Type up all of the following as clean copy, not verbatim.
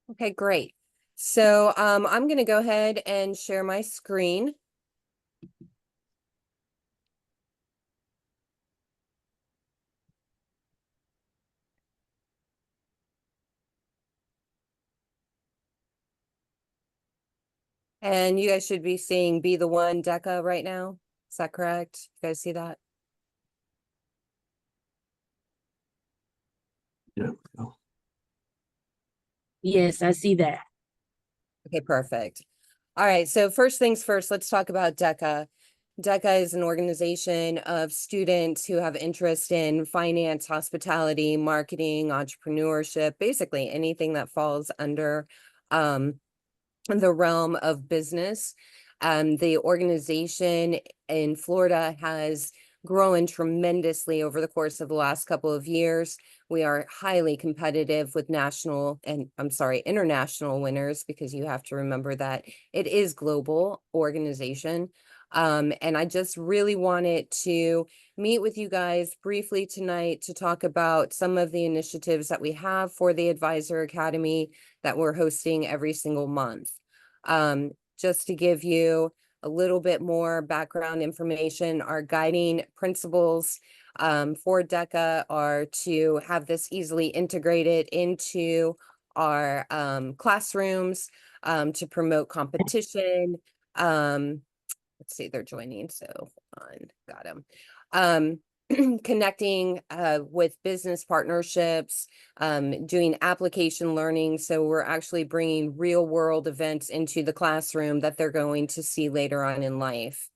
Okay, great. So I'm going to go ahead and share my screen. And you guys should be seeing Be the One DECA right now. Is that correct? You guys see that? Yeah. Yes, I see that. Okay, perfect. All right, so first things first, let's talk about DECA. DECA is an organization of students who have interest in finance, hospitality, marketing, entrepreneurship, basically anything that falls under the realm of business. The organization in Florida has grown tremendously over the course of the last couple of years. We are highly competitive with international winners, because you have to remember that it is global organization. And I just really wanted to meet with you guys briefly tonight to talk about some of the initiatives that we have for the Advisor Academy that we're hosting every single month. Just to give you a little bit more background information, our guiding principles for DECA are to have this easily integrated into our classrooms, to promote competition. Let's see, they're joining, so hold on, got them. Connecting with business partnerships, doing application learning. So we're actually bringing real world events into the classroom that they're going to see later on in life.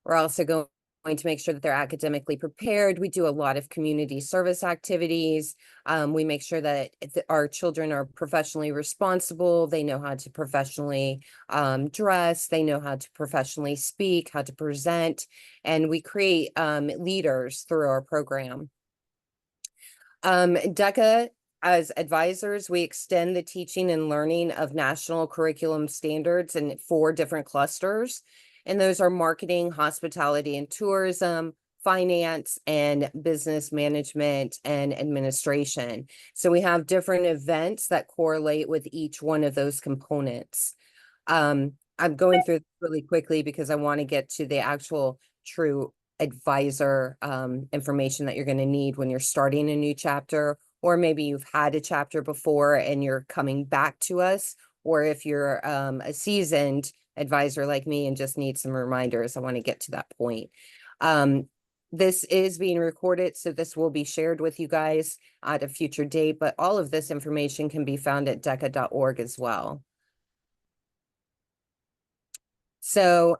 We're also going to make sure that they're academically prepared. We do a lot of community service activities. We make sure that our children are professionally responsible. They know how to professionally dress. They know how to professionally speak, how to present, and we create leaders through our program. DECA, as advisors, we extend the teaching and learning of national curriculum standards in 4 different clusters. And those are marketing, hospitality and tourism, finance, and business management and administration. So we have different events that correlate with each one of those components. I'm going through this really quickly because I want to get to the actual true advisor information that you're going to need when you're starting a new chapter, or maybe you've had a chapter before and you're coming back to us, or if you're a seasoned advisor like me and just need some reminders. I want to get to that point. This is being recorded, so this will be shared with you guys at a future date, but all of this information can be found at deca.org as well. So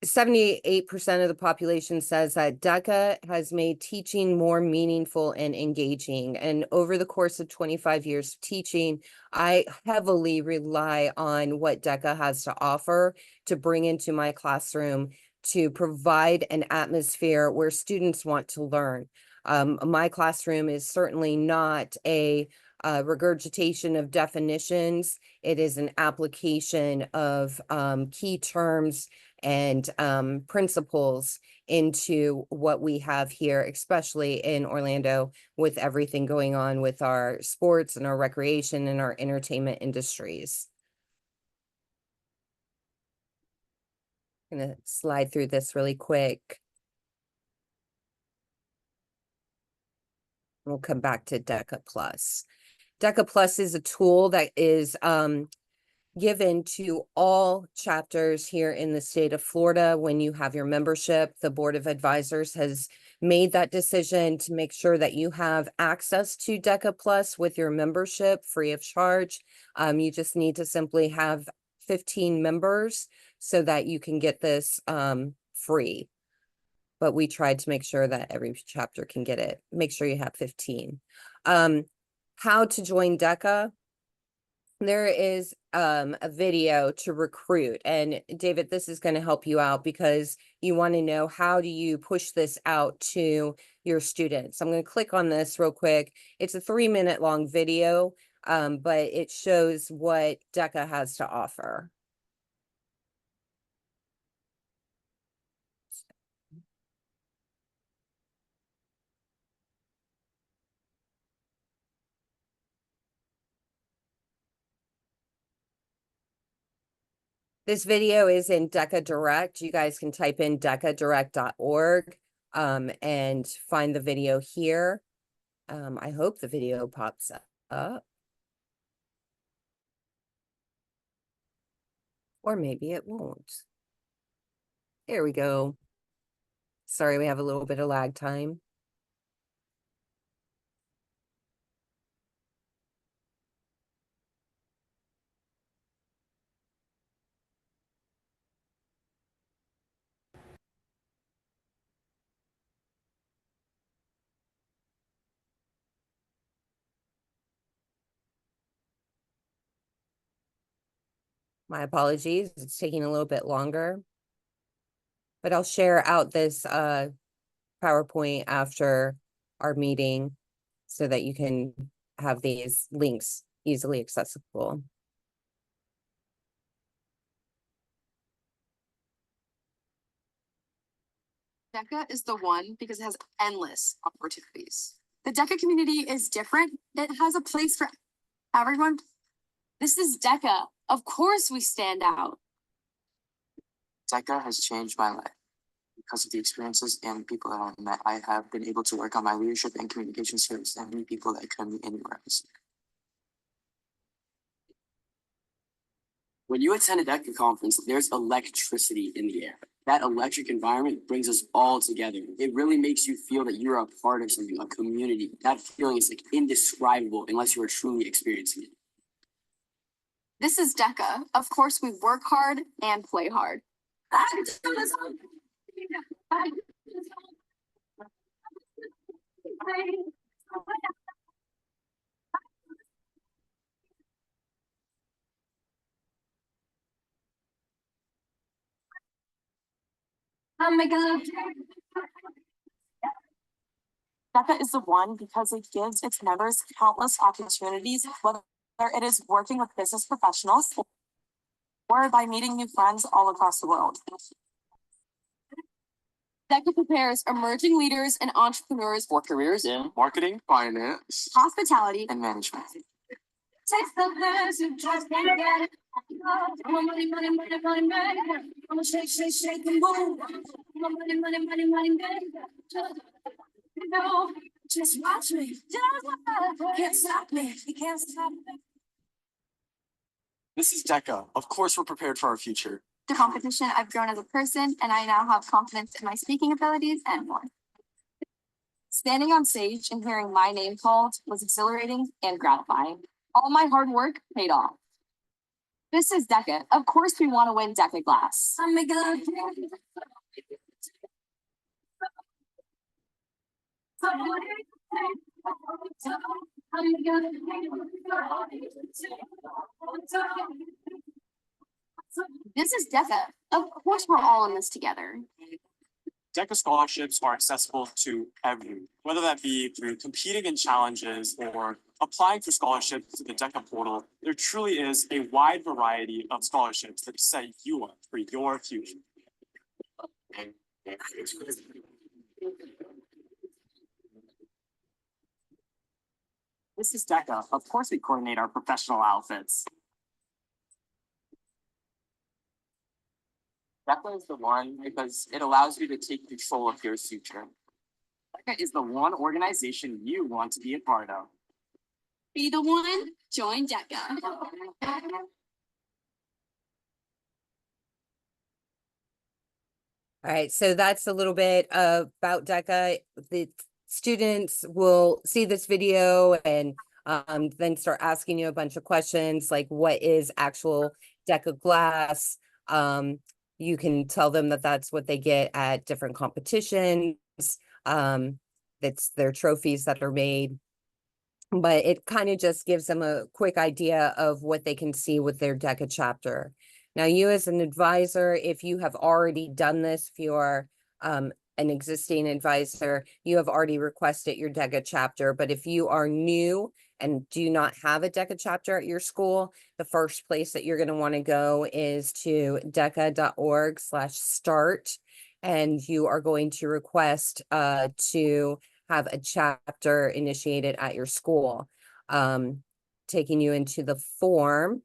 78% of the population says that DECA has made teaching more meaningful and engaging. And over the course of 25 years of teaching, I heavily rely on what DECA has to offer to bring into my classroom to provide an atmosphere where students want to learn. My classroom is certainly not a regurgitation of definitions. It is an application of key terms and principles into what we have here, especially in Orlando, with everything going on with our sports and our recreation and our entertainment industries. I'm gonna slide through this really quick. We'll come back to DECA Plus. DECA Plus is a tool that is given to all chapters here in the state of Florida. When you have your membership, the Board of Advisors has made that decision to make sure that you have access to DECA Plus with your membership free of charge. You just need to simply have 15 members so that you can get this free. But we tried to make sure that every chapter can get it. Make sure you have 15. How to join DECA? There is a video to recruit, and David, this is going to help you out because you want to know, how do you push this out to your students? I'm going to click on this real quick. It's a 3-minute long video, but it shows what DECA has to offer. This video is in DECA Direct. You guys can type in decadirect.org and find the video here. I hope the video pops up. Or maybe it won't. There we go. Sorry, we have a little bit of lag time. My apologies, it's taking a little bit longer. But I'll share out this PowerPoint after our meeting so that you can have these links easily accessible. DECA is the one because it has endless opportunities. The DECA community is different. It has a place for everyone. This is DECA. Of course we stand out. DECA has changed my life. Because of the experiences and people that I've met, I have been able to work on my leadership and communication skills and meet people that I couldn't meet anywhere else. When you attend a DECA conference, there's electricity in the air. That electric environment brings us all together. It really makes you feel that you're a part of something, a community. That feeling is like indescribable unless you are truly experiencing it. This is DECA. Of course we work hard and play hard. DECA is the one because it gives its members countless opportunities, whether it is working with business professionals or by meeting new friends all across the world. DECA prepares emerging leaders and entrepreneurs for careers in Marketing, finance, hospitality, and management. takes the person, just can't get it. Money, money, money, money, money. I'ma shake, shake, shake and move. Money, money, money, money, money. No, just watch me. Can't stop me. You can't stop me. This is DECA. Of course, we're prepared for our future. The competition, I've grown as a person, and I now have confidence in my speaking abilities and more. Standing on stage and hearing my name called was exhilarating and gratifying. All my hard work paid off. This is DECA. Of course, we want to win DECA Glass. This is DECA. Of course, we're all in this together. DECA scholarships are accessible to everyone, whether that be through competing in challenges or applying for scholarships to the DECA portal. There truly is a wide variety of scholarships that set you up for your future. This is DECA. Of course, we coordinate our professional outfits. DECA is the one because it allows you to take control of your future. DECA is the one organization you want to be a part of. Be the one, join DECA. All right, so that's a little bit about DECA. The students will see this video and then start asking you a bunch of questions like what is actual DECA Glass? You can tell them that that's what they get at different competitions. It's their trophies that are made. But it kind of just gives them a quick idea of what they can see with their DECA chapter. Now, you as an advisor, if you have already done this, if you are an existing advisor, you have already requested your DECA chapter. But if you are new and do not have a DECA chapter at your school, the first place that you're going to want to go is to deca.org/start. And you are going to request to have a chapter initiated at your school, taking you into the form.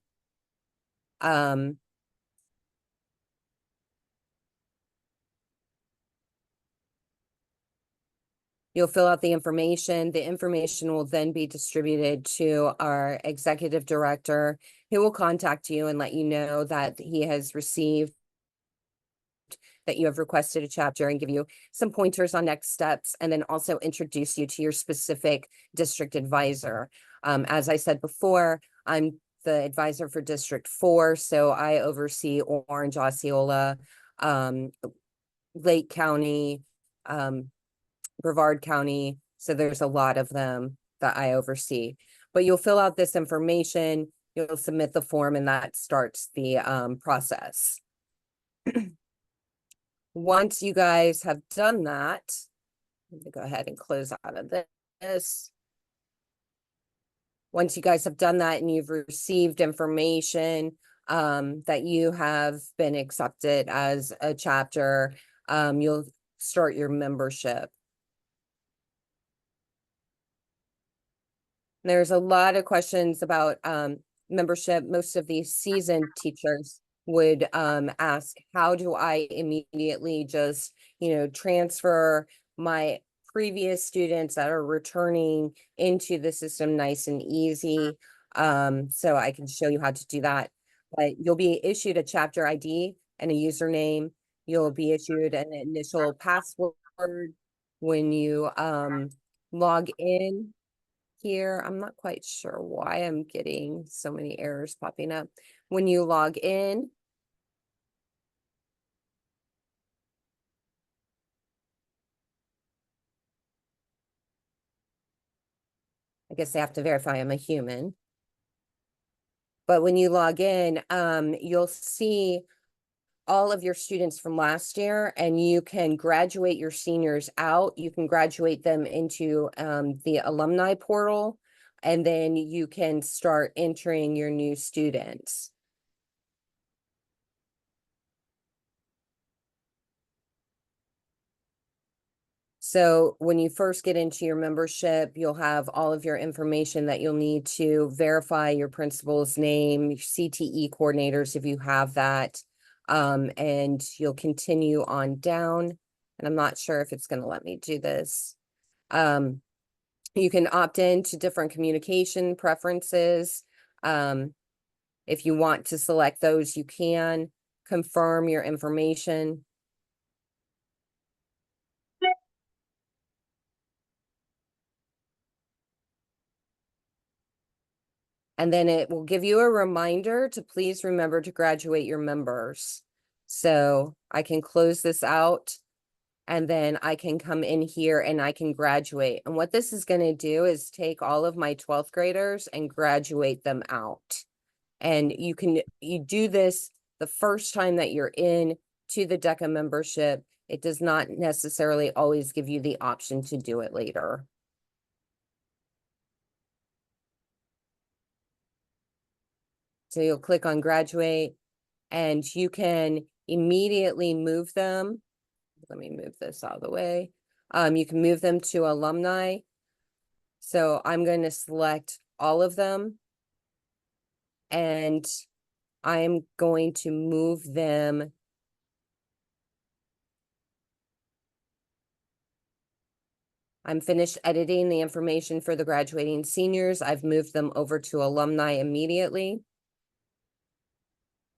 You'll fill out the information. The information will then be distributed to our executive director, who will contact you and let you know that he has received, that you have requested a chapter, and give you some pointers on next steps, and then also introduce you to your specific district advisor. As I said before, I'm the advisor for District 4, so I oversee Orange, Osceola, Lake County, Brevard County. So there's a lot of them that I oversee. But you'll fill out this information, you'll submit the form, and that starts the process. Once you guys have done that, let me go ahead and close out of this. Once you guys have done that and you've received information that you have been accepted as a chapter, you'll start your membership. There's a lot of questions about membership. Most of these seasoned teachers would ask, how do I immediately just, transfer my previous students that are returning into the system nice and easy? So I can show you how to do that. But you'll be issued a chapter ID and a username. You'll be issued an initial password when you log in. Here, I'm not quite sure why I'm getting so many errors popping up. When you log in, I guess they have to verify I'm a human. But when you log in, you'll see all of your students from last year, and you can graduate your seniors out. You can graduate them into the alumni portal, and then you can start entering your new students. So when you first get into your membership, you'll have all of your information that you'll need to verify your principal's name, your CTE coordinators, if you have that. And you'll continue on down. And I'm not sure if it's going to let me do this. You can opt in to different communication preferences. If you want to select those, you can confirm your information. And then it will give you a reminder to please remember to graduate your members. So I can close this out, and then I can come in here and I can graduate. And what this is going to do is take all of my 12th graders and graduate them out. And you do this the first time that you're in to the DECA membership. It does not necessarily always give you the option to do it later. So you'll click on graduate, and you can immediately move them. Let me move this out of the way. You can move them to alumni. So I'm going to select all of them, and I'm going to move them. I'm finished editing the information for the graduating seniors. I've moved them over to alumni immediately.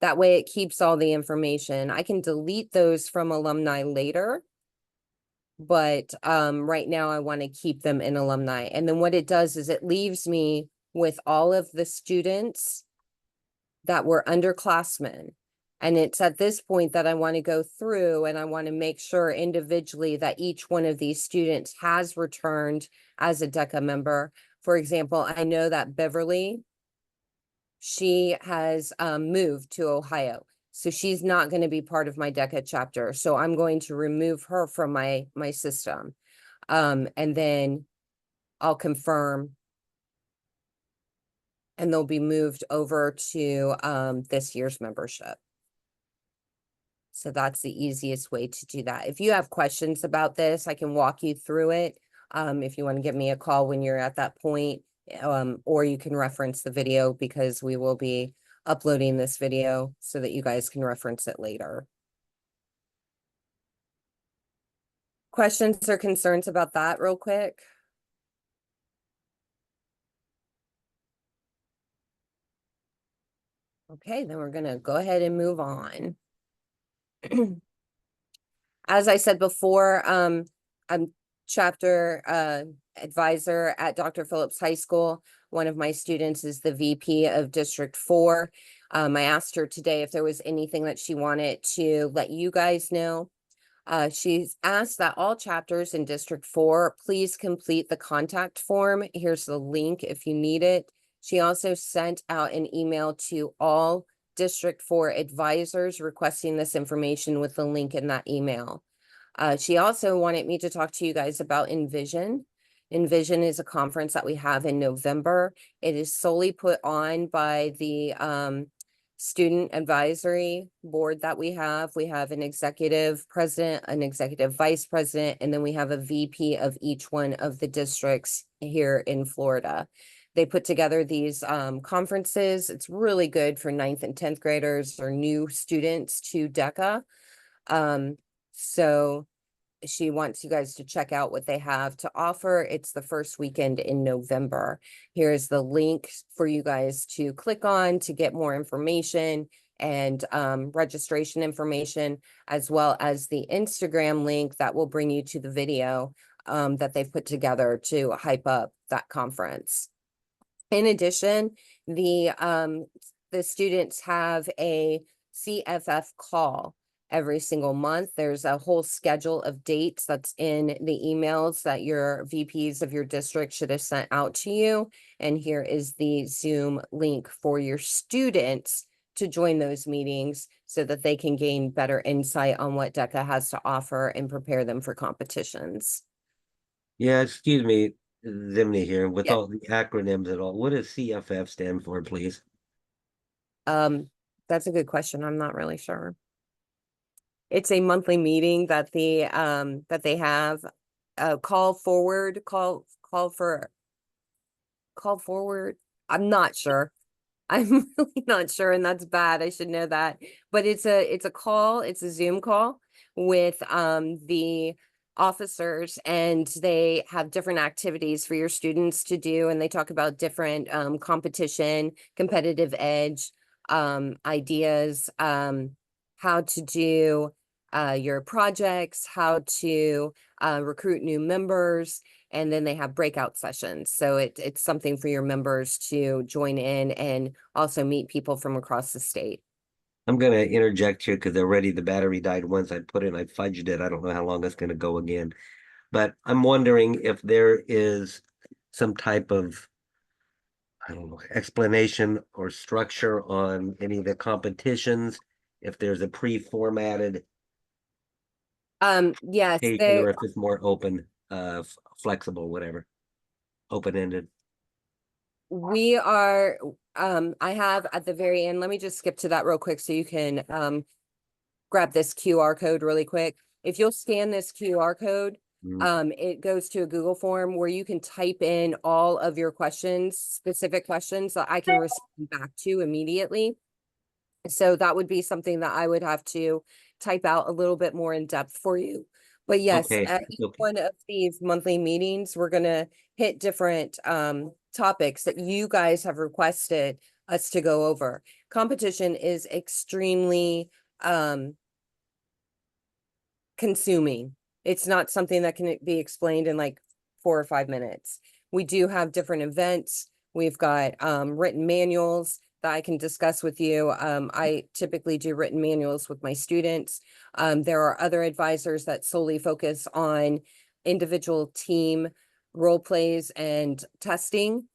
That way it keeps all the information. I can delete those from alumni later, but right now I want to keep them in alumni. And then what it does is it leaves me with all of the students that were underclassmen. And it's at this point that I want to go through and I want to make sure individually that each one of these students has returned as a DECA member. For example, I know that Beverly, she has moved to Ohio. So she's not going to be part of my DECA chapter. So I'm going to remove her from my system. And then I'll confirm, and they'll be moved over to this year's membership. So that's the easiest way to do that. If you have questions about this, I can walk you through it. If you want to give me a call when you're at that point, or you can reference the video, because we will be uploading this video so that you guys can reference it later. questions or concerns about that real quick? Okay, then we're gonna go ahead and move on. As I said before, I'm chapter advisor at Dr. Phillips High School. One of my students is the VP of District 4. I asked her today if there was anything that she wanted to let you guys know. She's asked that all chapters in District 4 please complete the contact form. Here's the link if you need it. She also sent out an email to all District 4 advisors requesting this information with the link in that email. She also wanted me to talk to you guys about Envision. Envision is a conference that we have in November. It is solely put on by the student advisory board that we have. We have an executive president, an executive vice president, and then we have a VP of each one of the districts here in Florida. They put together these conferences. It's really good for 9th and 10th graders or new students to DECA. So she wants you guys to check out what they have to offer. It's the first weekend in November. Here's the link for you guys to click on to get more information and registration information, as well as the Instagram link that will bring you to the video that they've put together to hype up that conference. In addition, the students have a CFF call every single month. There's a whole schedule of dates that's in the emails that your VPs of your district should have sent out to you. And here is the Zoom link for your students to join those meetings so that they can gain better insight on what DECA has to offer and prepare them for competitions. Yeah, excuse me, Zimney here, with Yeah. all the acronyms and all, what does CFF stand for, please? That's a good question. I'm not really sure. It's a monthly meeting that they have call forward. I'm not sure. I'm really not sure, and that's bad. I should know that. But it's a call, it's a Zoom call with the officers, and they have different activities for your students to do, and they talk about different competition, competitive edge, ideas, how to do your projects, how to recruit new members, and then they have breakout sessions. So it's something for your members to join in and also meet people from across the state. I'm gonna interject here because already the battery died once I put it, I fudged it. I don't know how long it's gonna go again. But I'm wondering if there is some type of, I don't know, explanation or structure on any of the competitions, if there's a pre-formatted Yes, page, or if it's more open, flexible, whatever, open-ended. we are, I have at the very end, let me just skip to that real quick so you can grab this QR code really quick. If you'll scan this QR code, it goes to a Google form where you can type in all of your questions, specific questions that I can respond back to immediately. So that would be something that I would have to type out a little bit more in depth for you. But yes, Okay, at each okay. one of these monthly meetings, we're gonna hit different topics that you guys have requested us to go over. Competition is extremely consuming. It's not something that can be explained in like 4 or 5 minutes. We do have different events. We've got written manuals that I can discuss with you. I typically do written manuals with my students. There are other advisors that solely focus on individual team role plays and testing.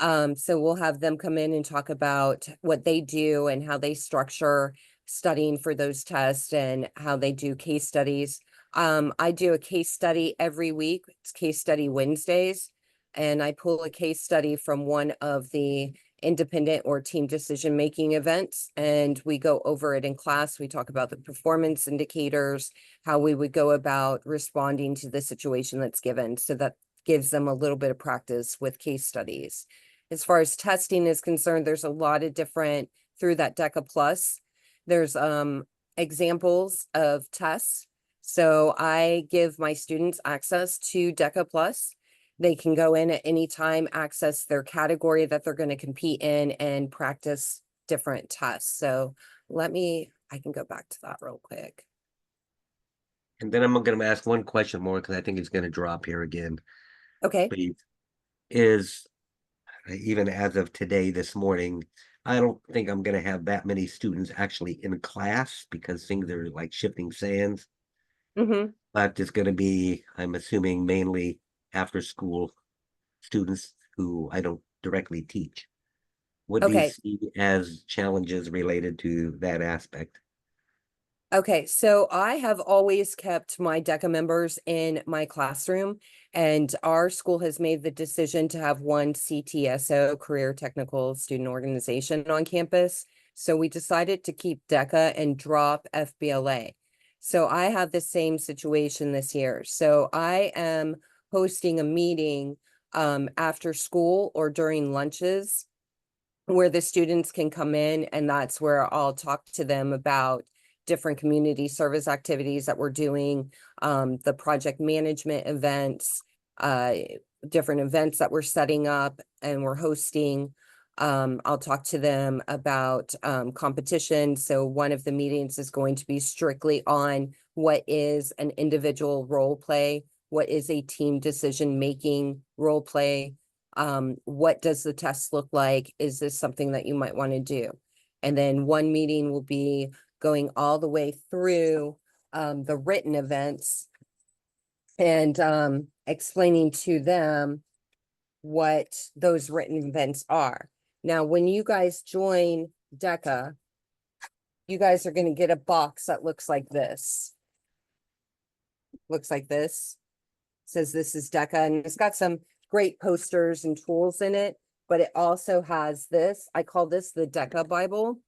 So we'll have them come in and talk about what they do and how they structure studying for those tests and how they do case studies. I do a case study every week. It's Case Study Wednesdays. And I pull a case study from one of the independent or team decision-making events, and we go over it in class. We talk about the performance indicators, how we would go about responding to the situation that's given. So that gives them a little bit of practice with case studies. As far as testing is concerned, there's a lot of different, through that DECA Plus, there's examples of tests So I give my students access to DECA Plus. They can go in at any time, access their category that they're going to compete in, and practice different tests. So I can go back to that real quick. And then I'm gonna ask one question more because I think it's gonna drop here again. Okay. Please. Is even as of today, this morning, I don't think I'm gonna have that many students actually in class because things are like shifting sands. Mm-hmm. But it's gonna be, I'm assuming, mainly after school students who I don't directly teach. What do you Okay. see as challenges related to that aspect? Okay, so I have always kept my DECA members in my classroom, and our school has made the decision to have one CTSO, Career Technical Student Organization, on campus. So we decided to keep DECA and drop FBLA. So I have the same situation this year. So I am hosting a meeting after school or during lunches where the students can come in, and that's where I'll talk to them about different community service activities that we're doing, the project management events, different events that we're setting up and we're hosting. I'll talk to them about competition. So one of the meetings is going to be strictly on what is an individual role play, what is a team decision-making role play, what does the test look like? Is this something that you might want to do? And then one meeting will be going all the way through the written events and explaining to them what those written events are. Now, when you guys join DECA, you guys are going to get a box that looks like this. Looks like this. Says this is DECA, and it's got some great posters and tools in it, but it also has this. I call this the DECA Bible.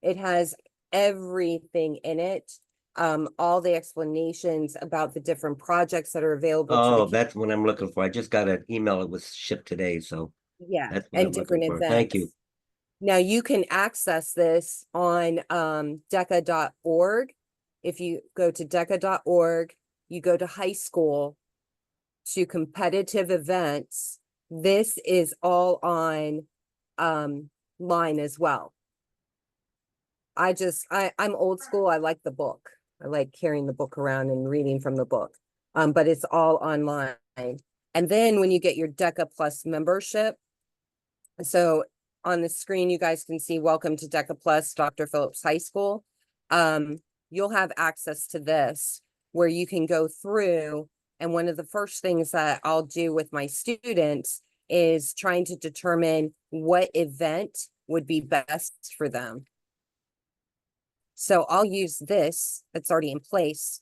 It has everything in it, all the explanations about the different projects that are available to Oh, the that's what I'm looking for. I just got an email. It was shipped today, so yeah, that's what and I'm looking different for. Thank you. events. Now you can access this on DECA.org. If you go to DECA.org, you go to high school, to competitive events. This is all on line as well. I'm old school. I like the book. I like carrying the book around and reading from the book. But it's all online. And then when you get your DECA Plus membership, so on the screen, you guys can see welcome to DECA Plus, Dr. Phillips High School. You'll have access to this where you can go through. And one of the first things that I'll do with my students is trying to determine what event would be best for them. So I'll use this that's already in place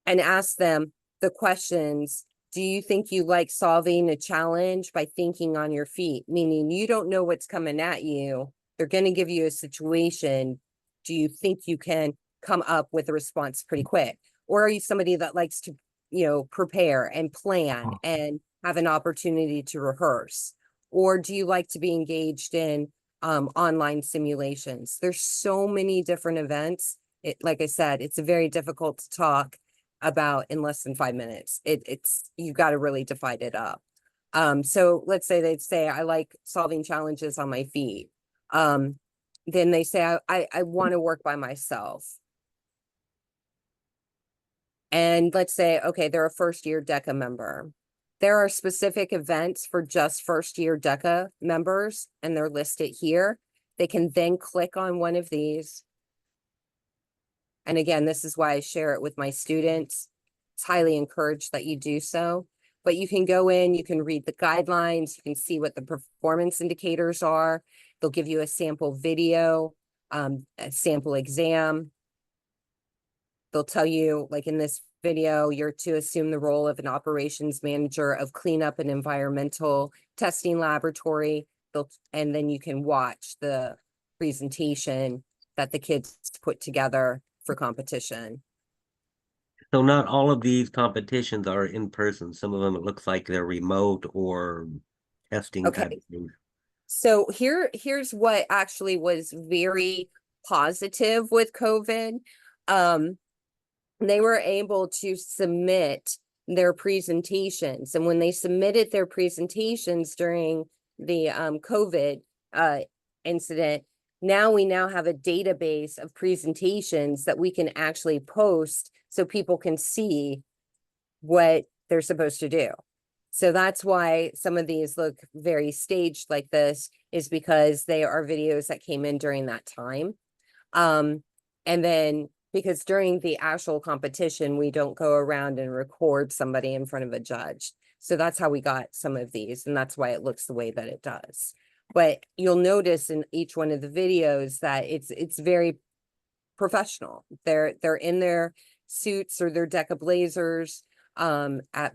and ask them the questions. Do you think you like solving a challenge by thinking on your feet? Meaning you don't know what's coming at you. They're going to give you a situation. Do you think you can come up with a response pretty quick? Or are you somebody that likes to, prepare and plan and have an opportunity to rehearse? Or do you like to be engaged in online simulations? There's so many different events. Like I said, it's very difficult to talk about in less than 5 minutes. It's you got to really divide it up. So let's say they'd say, I like solving challenges on my feet. Then they say, I want to work by myself. And let's say, okay, they're a first-year DECA member. There are specific events for just first-year DECA members, and they're listed here. They can then click on one of these. And again, this is why I share it with my students. It's highly encouraged that you do so. But you can go in, you can read the guidelines, you can see what the performance indicators are. They'll give you a sample video, a sample exam. They'll tell you, like in this video, you're to assume the role of an operations manager of cleanup and environmental testing laboratory. And then you can watch the presentation that the kids put together for competition. So not all of these competitions are in person. Some of them, it looks like they're remote or testing type Okay. of things. So here's what actually was very positive with COVID. they were able to submit their presentations. And when they submitted their presentations during the COVID incident, now we have a database of presentations that we can actually post so people can see what they're supposed to do. So that's why some of these look very staged like this, is because they are videos that came in during that time. And then because during the actual competition, we don't go around and record somebody in front of a judge. So that's how we got some of these, and that's why it looks the way that it does. But you'll notice in each one of the videos that it's very professional. They're in their suits or their Deca blazers. At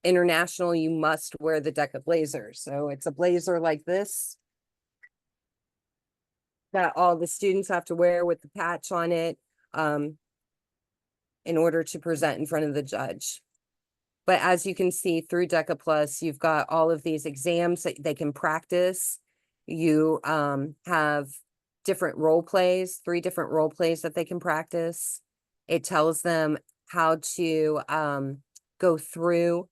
international, you must wear the Deca blazer. So it's a blazer like this that all the students have to wear with the patch on it in order to present in front of the judge. But as you can see through Deca Plus, you've got all of these exams that they can practice. You have different role plays, 3 different role plays that they can practice. It tells them how to go through,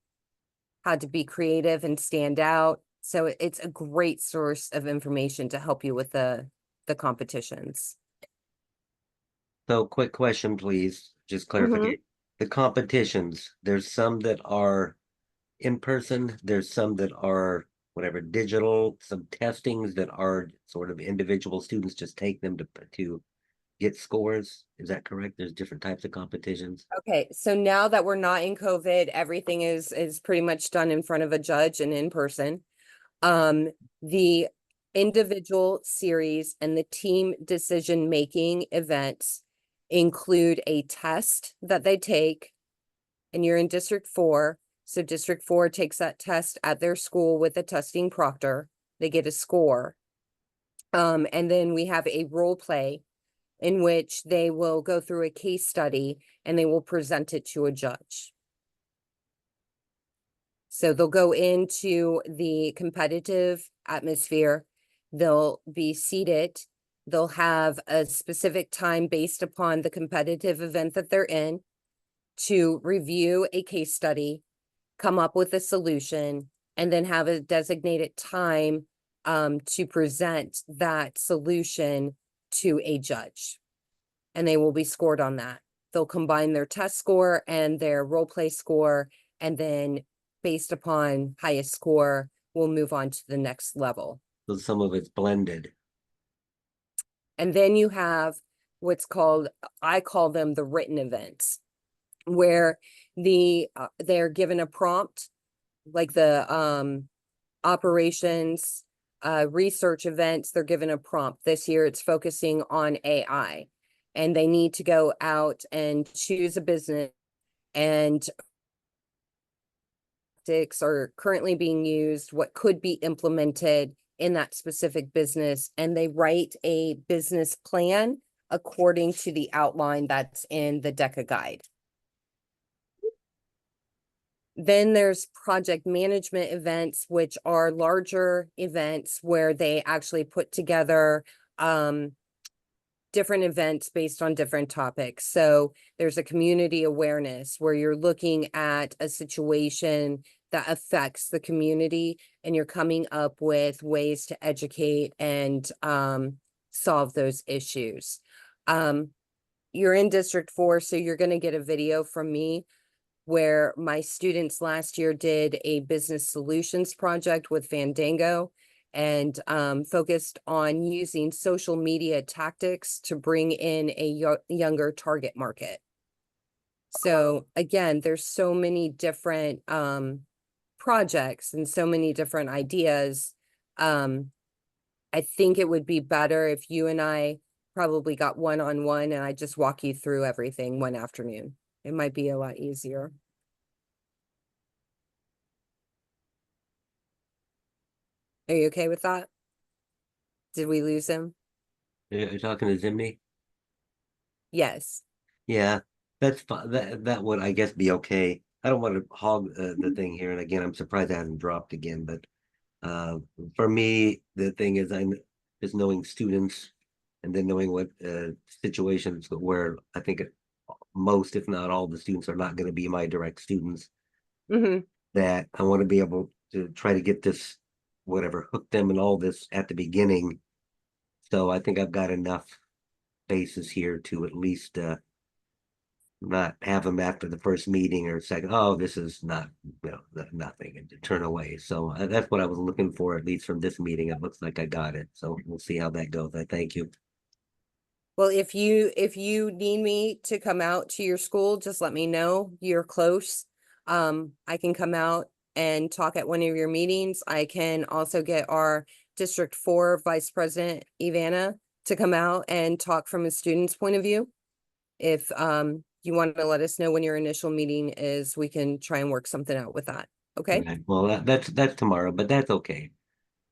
how to be creative and stand out. So it's a great source of information to help you with the competitions. So quick question, please, just clarification. The competitions, there's some that are in person, there's some that are whatever, digital, some testings that are sort of individual students just take them to get scores. Is that correct? There's different types of competitions. Okay, so now that we're not in COVID, everything is pretty much done in front of a judge and in person. The individual series and the team decision-making events include a test that they take, and you're in District 4. So District 4 takes that test at their school with a testing proctor. They get a score. And then we have a role play in which they will go through a case study and they will present it to a judge. So they'll go into the competitive atmosphere. They'll be seated. They'll have a specific time based upon the competitive event that they're in to review a case study, come up with a solution, and then have a designated time to present that solution to a judge. And they will be scored on that. They'll combine their test score and their role play score, and then based upon highest score, we'll move on to the next level. So some of it's blended. And then you have what's called, I call them the written events, where they're given a prompt, like the operations research events, they're given a prompt. This year it's focusing on AI, and they need to go out and choose a business, and tactics are currently being used, what could be implemented in that specific business, and they write a business plan according to the outline that's in the Deca guide. Then there's project management events, which are larger events where they actually put together different events based on different topics. So there's a community awareness where you're looking at a situation that affects the community and you're coming up with ways to educate and solve those issues. You're in District 4, so you're going to get a video from me where my students last year did a business solutions project with Fandango and focused on using social media tactics to bring in a younger target market. So again, there's so many different projects and so many different ideas. I think it would be better if you and I probably got one-on-one and I just walk you through everything one afternoon. It might be a lot easier. Are you okay with that? Did we lose him? Are you talking to Zimney? Yes. Yeah, that's fine. That would, I guess, be okay. I don't want to hog the thing here. And again, I'm surprised it hasn't dropped again. But for me, the thing is, I'm just knowing students and then knowing what situations where I think most, if not all, the students are not gonna be my direct students, Hmm. that I want to be able to try to get this, whatever, hook them in all this at the beginning. So I think I've got enough basis here to at least not have them after the first meeting or second, oh, this is not, nothing, and to turn away. So that's what I was looking for, at least from this meeting. It looks like I got it. So we'll see how that goes. I thank you. Well, if you need me to come out to your school, just let me know. You're close. I can come out and talk at one of your meetings. I can also get our District 4 Vice President Ivana to come out and talk from a student's point of view. If you want to let us know when your initial meeting is, we can try and work something out with that. Okay? Right. Well, that's tomorrow, but that's okay.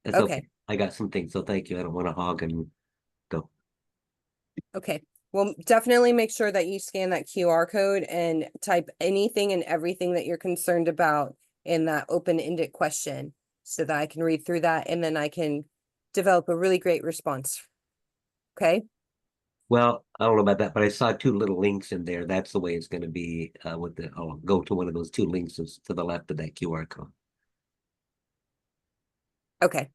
That's Okay. okay. I got some things, so thank you. I don't want to hog and go. Okay, well, definitely make sure that you scan that QR code and type anything and everything that you're concerned about in that open-ended question so that I can read through that and then I can develop a really great response. Okay, Well, I don't know about that, but I saw two little links in there. That's the way it's going to be with the, I'll go to one of those two links to the left of that QR code. okay,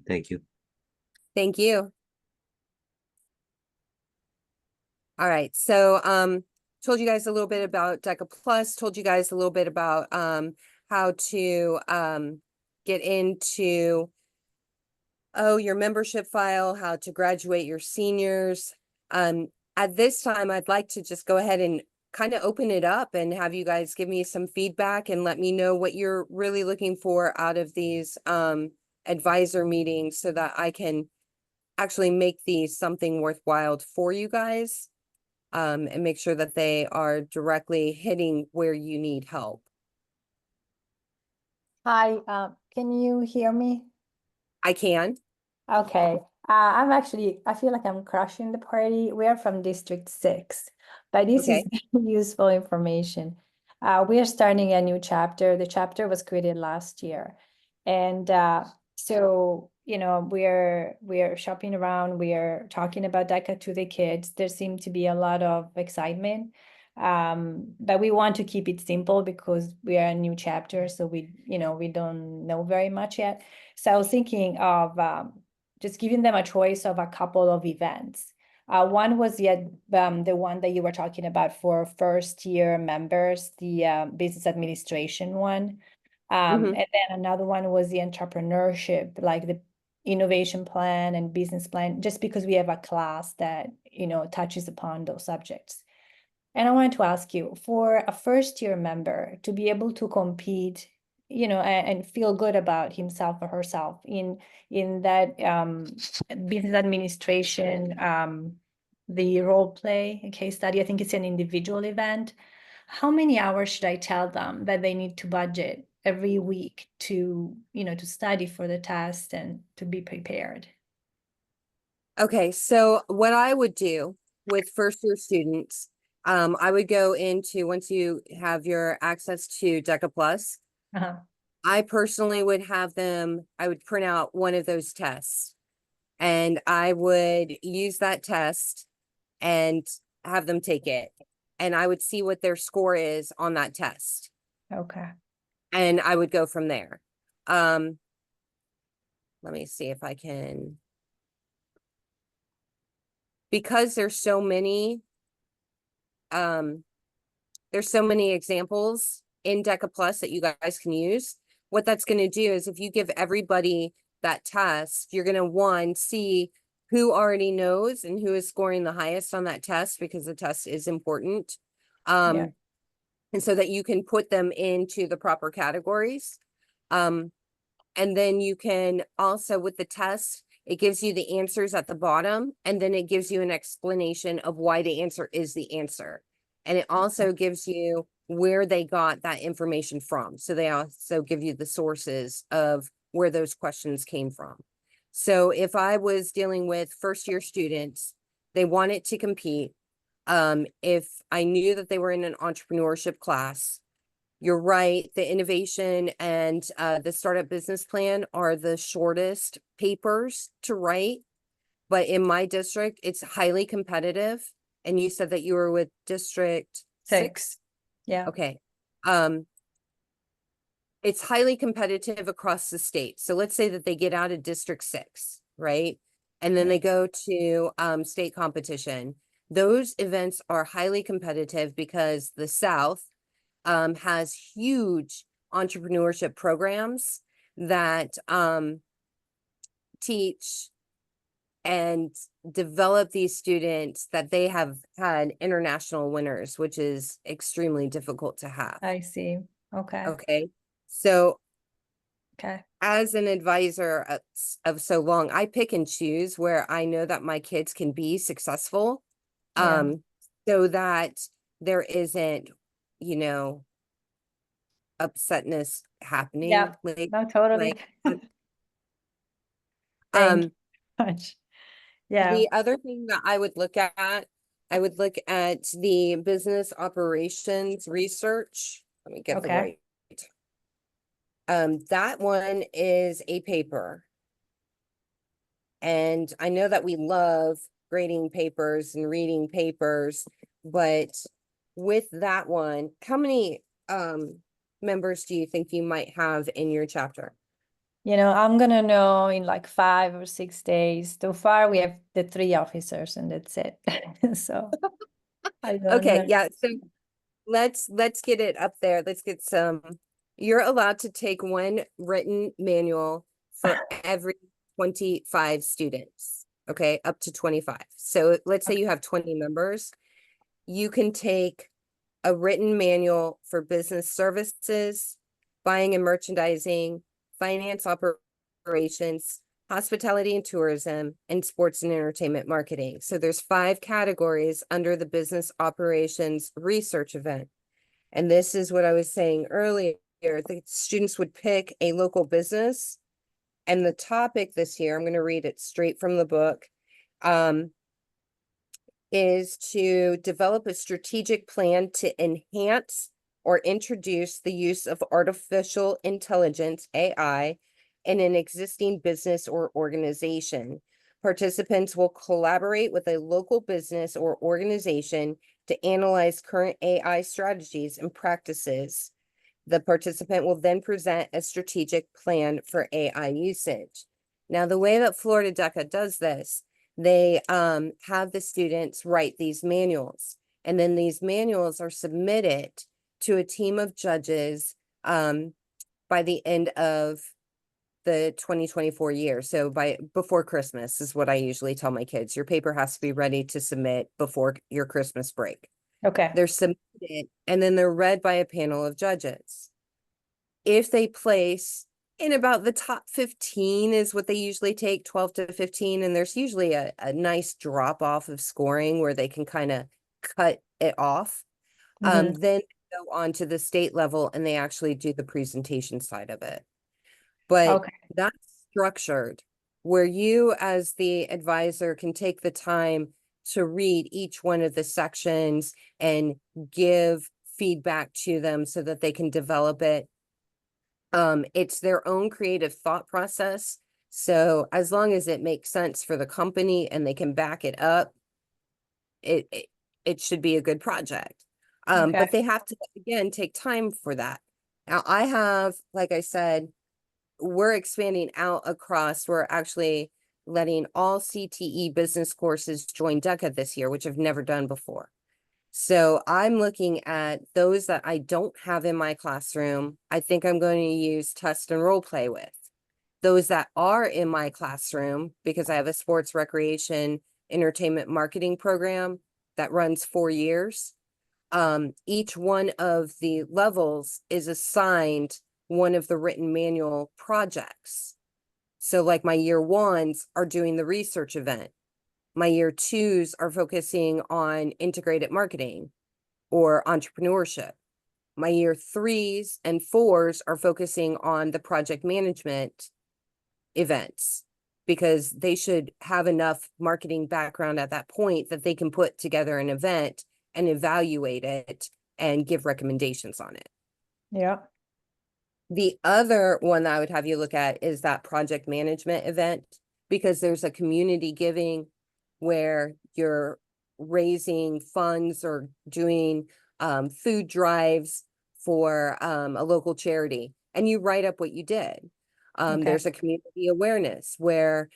Thank you. thank you. All right, so told you guys a little bit about DECA Plus, told you guys a little bit about how to get into your membership file, how to graduate your seniors. At this time, I'd like to just go ahead and kind of open it up and have you guys give me some feedback and let me know what you're really looking for out of these advisor meetings so that I can actually make these something worthwhile for you guys. And make sure that they are directly hitting where you need help. Hi, can you hear me? I can. Okay, I feel like I'm crushing the party. We are from District 6, but this is Okay. useful information. We are starting a new chapter. The chapter was created last year. And so, we are shopping around, we are talking about DECA to the kids. There seemed to be a lot of excitement. But we want to keep it simple because we are a new chapter, so we don't know very much yet. So I was thinking of just giving them a choice of a couple of events. One was the one that you were talking about for first year members, the business administration one. Mhm. And then another one was the entrepreneurship, like the innovation plan and business plan, just because we have a class that touches upon those subjects. And I wanted to ask you, for a first year member to be able to compete, and feel good about himself or herself in that business administration, the role play case study, I think it's an individual event. How many hours should I tell them that they need to budget every week to, to study for the test and to be prepared? Okay, so what I would do with first year students, I would go into, once you have your access to DECA Plus, Uh-huh. I personally would have them, I would print out one of those tests. And I would use that test and have them take it. And I would see what their score is on that test. Okay. And I would go from there. Let me see if I can. Because there's so many examples in DECA Plus that you guys can use. What that's going to do is if you give everybody that test, you're going to see who already knows and who is scoring the highest on that test, because the test is important. Yeah. And so that you can put them into the proper categories. And then you can also, with the test, it gives you the answers at the bottom, and then it gives you an explanation of why the answer is the answer. And it also gives you where they got that information from. So they also give you the sources of where those questions came from. So if I was dealing with first year students, they wanted to compete. If I knew that they were in an entrepreneurship class, you're right, the innovation and the startup business plan are the shortest papers to write. But in my district, it's highly competitive. and you said that you were with District 6? Yeah, Okay. It's highly competitive across the state. So let's say that they get out of District 6, right? And then they go to state competition. Those events are highly competitive because the South has huge entrepreneurship programs that teach and develop these students that they have had international winners, which is extremely difficult to have. I see. Okay, Okay, so okay. as an advisor of so long, I pick and choose where I know that my kids can be successful. Yeah. So that there isn't, you know, upsetness happening. Yeah, Like, no, totally. um, Thank you much. Yeah, the other thing that I would look at, I would look at the business operations research. Let me get the Okay. right. That one is a paper. And I know that we love grading papers and reading papers, but with that one, how many members do you think you might have in your chapter? I'm gonna know in like 5 or 6 days. So far, we have the 3 officers and that's it. So I don't Okay, know. yeah, so let's get it up there. Let's get some. You're allowed to take one written manual for every 25 students. Okay, up to 25. So let's say you have 20 members. You can take a written manual for business services, buying and merchandising, finance operations, hospitality and tourism, and sports and entertainment marketing. So there's 5 categories under the business operations research event. And this is what I was saying earlier, the students would pick a local business. And the topic this year, I'm going to read it straight from the book, is to develop a strategic plan to enhance or introduce the use of artificial intelligence, AI, in an existing business or organization. Participants will collaborate with a local business or organization to analyze current AI strategies and practices. The participant will then present a strategic plan for AI usage. Now, the way that Florida DECA does this, they have the students write these manuals, and then these manuals are submitted to a team of judges by the end of the 2024 year. So before Christmas is what I usually tell my kids. Your paper has to be ready to submit before your Christmas break. Okay. They're submitted and then they're read by a panel of judges. If they place in about the top 15 is what they usually take, 12 to 15. And there's usually a nice drop off of scoring where they can kind of cut it off. Mhm. Then go on to the state level and they actually do the presentation side of it. But Okay. that's structured where you as the advisor can take the time to read each one of the sections and give feedback to them so that they can develop it. It's their own creative thought process. So as long as it makes sense for the company and they can back it up, it should be a good project. Okay. But they have to, again, take time for that. Now I have, like I said, we're expanding out across, we're actually letting all CTE business courses join DECA this year, which I've never done before. So I'm looking at those that I don't have in my classroom. I think I'm going to use test and role play with. Those that are in my classroom, because I have a sports recreation entertainment marketing program that runs 4 years. Each one of the levels is assigned one of the written manual projects. So like my year 1s are doing the research event. My year 2s are focusing on integrated marketing or entrepreneurship. My year 3s and 4s are focusing on the project management events because they should have enough marketing background at that point that they can put together an event and evaluate it and give recommendations on it. Yeah. The other one that I would have you look at is that project management event, because there's a community giving where you're raising funds or doing food drives for a local charity, and you write up what you did. Okay. There's a community awareness where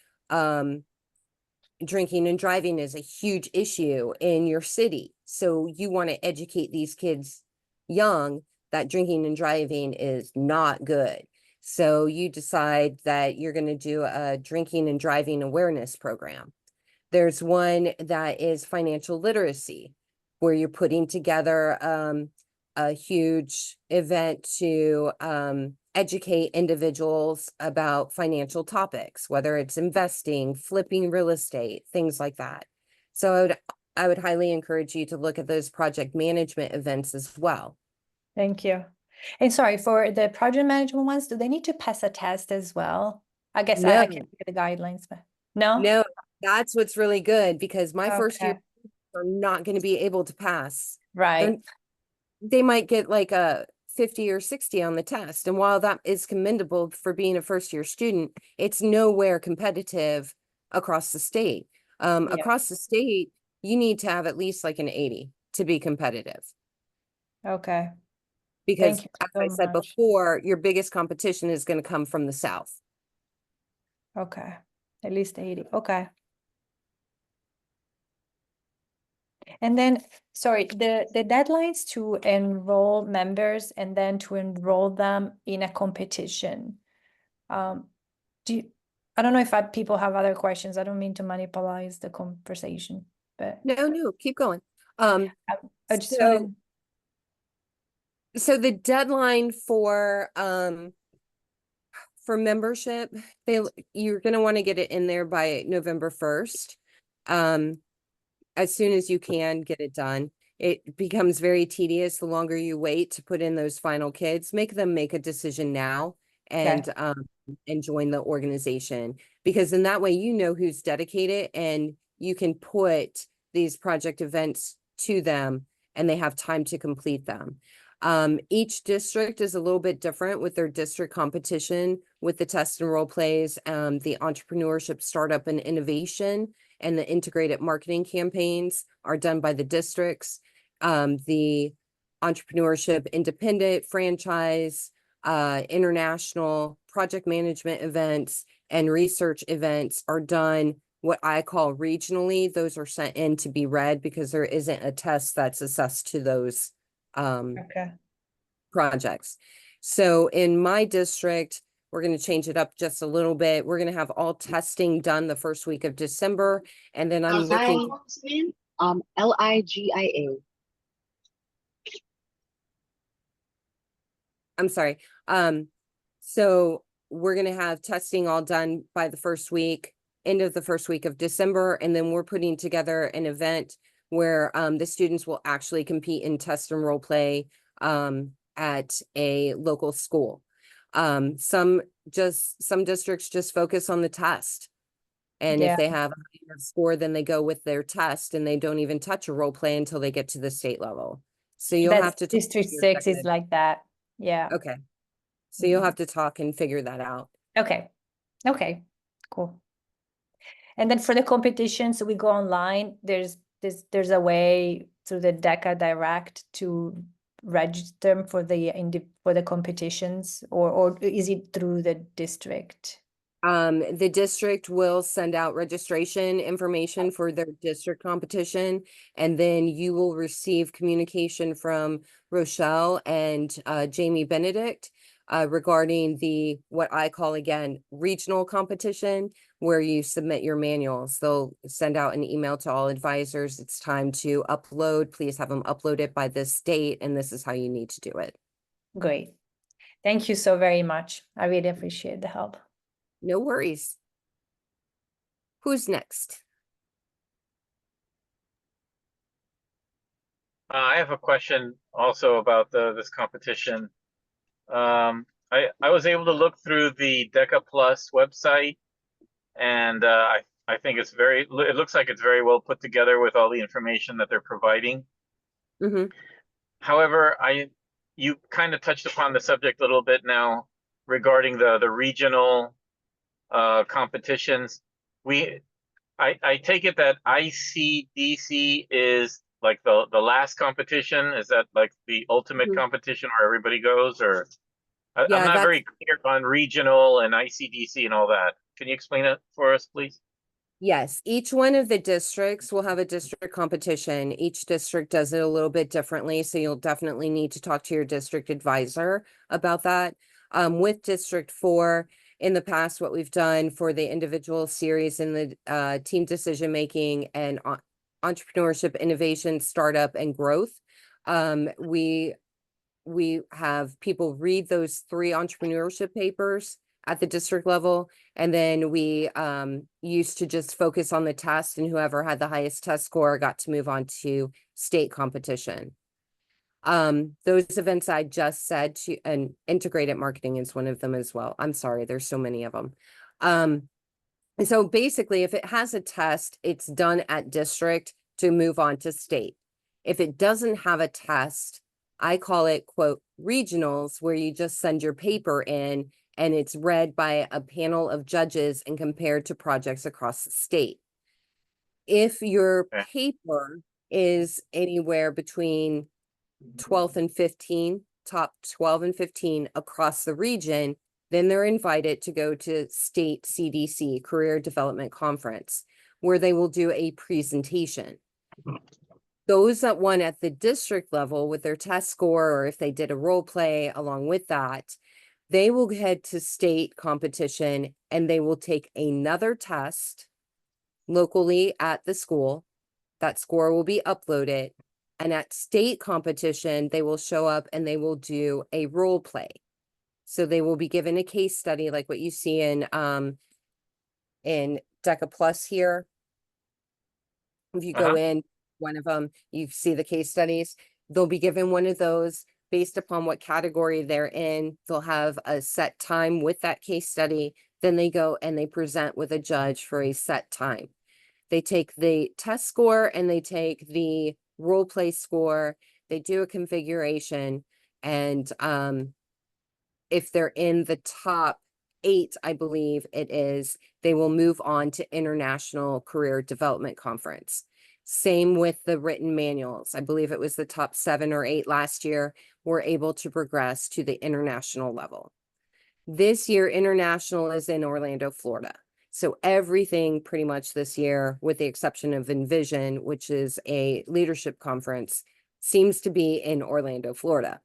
drinking and driving is a huge issue in your city. So you want to educate these kids young that drinking and driving is not good. So you decide that you're going to do a drinking and driving awareness program. There's one that is financial literacy, where you're putting together a huge event to educate individuals about financial topics, whether it's investing, flipping real estate, things like that. So I would highly encourage you to look at those project management events as well. Thank you. And sorry, for the project management ones, do they need to pass a test as well? I guess I No. can't look at the guidelines, but no? No, that's what's really good, because my first year Okay. are not going to be able to pass. Right. They might get like a 50 or 60 on the test. And while that is commendable for being a first year student, it's nowhere competitive across the state. Yeah. Across the state, you need to have at least like an 80 to be competitive. Okay. Because Thank you as so I said much. before, your biggest competition is going to come from the South. Okay. At least 80. Okay. And then, sorry, the deadlines to enroll members and then to enroll them in a competition. I don't know if people have other questions. I don't mean to monopolize the conversation, but No, keep going. I just So, wanted. so the deadline for membership, you're going to want to get it in there by November 1st. As soon as you can get it done. It becomes very tedious the longer you wait to put in those final kids. Make them make a decision now and join the organization, because in that way you know who's dedicated and you can put these project events to them and they have time to complete them. Each district is a little bit different with their district competition with the test and role plays, the entrepreneurship, startup and innovation, and the integrated marketing campaigns are done by the districts. The entrepreneurship, independent, franchise, international, project management events, and research events are done what I call regionally. Those are sent in to be read because there isn't a test that's assessed to those Okay. projects. So in my district, we're going to change it up just a little bit. We're going to have all testing done the first week of December. And then I'm looking. LIGIA. I'm sorry. So we're going to have testing all done by the first week, end of the first week of December. And then we're putting together an event where the students will actually compete in test and role play at a local school. Some districts just focus on the test. And Yeah. if they have a higher score, then they go with their test and they don't even touch a role play until they get to the state level. So you'll have to talk to District your 6 is second- like that. Yeah. Okay. So you'll Mhm. have to talk and figure that out. Okay. Okay. Cool. And then for the competitions, we go online. There's a way through the DECA Direct to register for the competitions, or is it through the district? The district will send out registration information for their district competition, and then you will receive communication from Rochelle and Jamie Benedict regarding what I call again regional competition, where you submit your manuals. They'll send out an email to all advisors. It's time to upload. Please have them uploaded by this date, and this is how you need to do it. Great. Thank you so very much. I really appreciate the help. No worries. Who's next? I have a question also about this competition. I was able to look through the DECA Plus website, and I think it looks like it's very well put together with all the information that they're providing. Mm-hmm. However, you kind of touched upon the subject a little bit now regarding the regional competitions. I take it that ICDC is like the last competition. Is that like the ultimate Mhm. competition where everybody goes, or I'm Yeah, not that's very clear on regional and ICDC and all that. Can you explain it for us, please? Yes, each one of the districts will have a district competition. Each district does it a little bit differently, so you'll definitely need to talk to your district advisor about that. With District 4, in the past, what we've done for the individual series in the team decision making and entrepreneurship, innovation, startup, and growth, we have people read those 3 entrepreneurship papers at the district level. And then we used to just focus on the test, and whoever had the highest test score got to move on to state competition. Those events I just said to, and integrated marketing is one of them as well. I'm sorry, there's so many of them. And so basically, if it has a test, it's done at district to move on to state. If it doesn't have a test, I call it, quote, regionals, where you just send your paper in and it's read by a panel of judges and compared to projects across the state. If your Okay. paper is anywhere between 12th and 15, top 12 and 15 across the region, then they're invited to go to state CDC, Career Development Conference, where they will do a presentation. Those that won at the district level with their test score, or if they did a role play along with that, they will head to state competition and they will take another test locally at the school. That score will be uploaded. And at state competition, they will show up and they will do a role play. So they will be given a case study like what you see in DECA Plus here. If you go in one of them, you see the case studies. They'll be given one of those based upon what category they're in. They'll have a set time with that case study. Then they go and they present with a judge for a set time. They take the test score and they take the role play score. They do a configuration, and if they're in the top 8, I believe it is, they will move on to International Career Development Conference. Same with the written manuals. I believe it was the top 7 or 8 last year were able to progress to the international level. This year, international is in Orlando, Florida. So everything pretty much this year, with the exception of Envision, which is a leadership conference, seems to be in Orlando, Florida.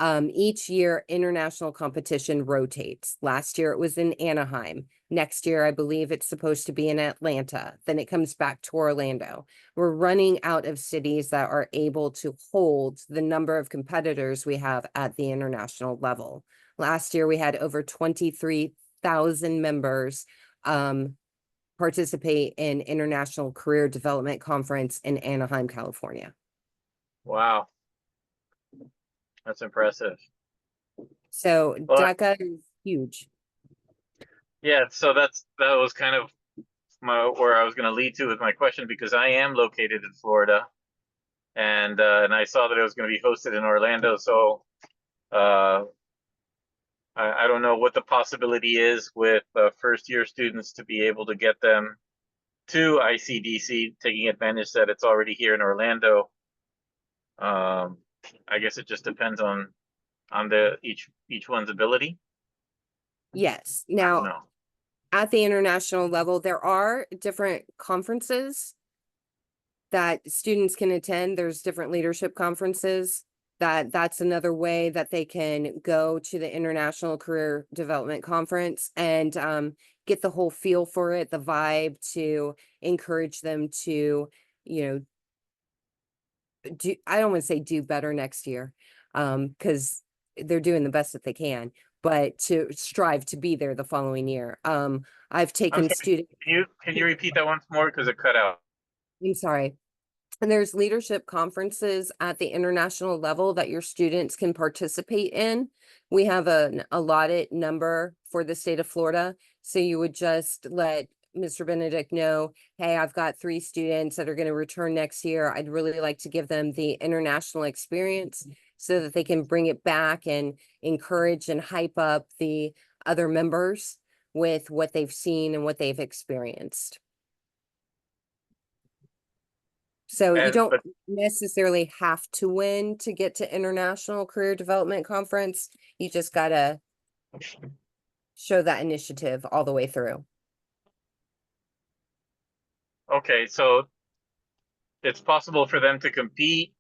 Each year, international competition rotates. Last year, it was in Anaheim. Next year, I believe it's supposed to be in Atlanta. Then it comes back to Orlando. We're running out of cities that are able to hold the number of competitors we have at the international level. Last year, we had over 23,000 members participate in International Career Development Conference in Anaheim, California. Wow. That's impressive. So Well, DECA is huge. Yeah, so that was kind of where I was going to lead to with my question, because I am located in Florida, and I saw that it was going to be hosted in Orlando. So I don't know what the possibility is with first year students to be able to get them to ICDC, taking advantage that it's already here in Orlando. I guess it just depends on the each one's ability. Yes. I don't Now, know. at the international level, there are different conferences that students can attend. There's different leadership conferences that's another way that they can go to the International Career Development Conference and get the whole feel for it, the vibe, to encourage them to, you know, do, I don't want to say do better next year, because they're doing the best that they can, but to strive to be there the following year. I've I'm taken sorry, student, can you repeat that once more, because it cut out? I'm sorry. And there's leadership conferences at the international level that your students can participate in. We have an allotted number for the state of Florida. So you would just let Mr. Benedict know, hey, I've got 3 students that are going to return next year. I'd really like to give them the international experience so that they can bring it back and encourage and hype up the other members with what they've seen and what they've experienced. So you And- don't but- necessarily have to win to get to International Career Development Conference. You just gotta show that initiative all the way through. Okay, so it's possible for them to compete.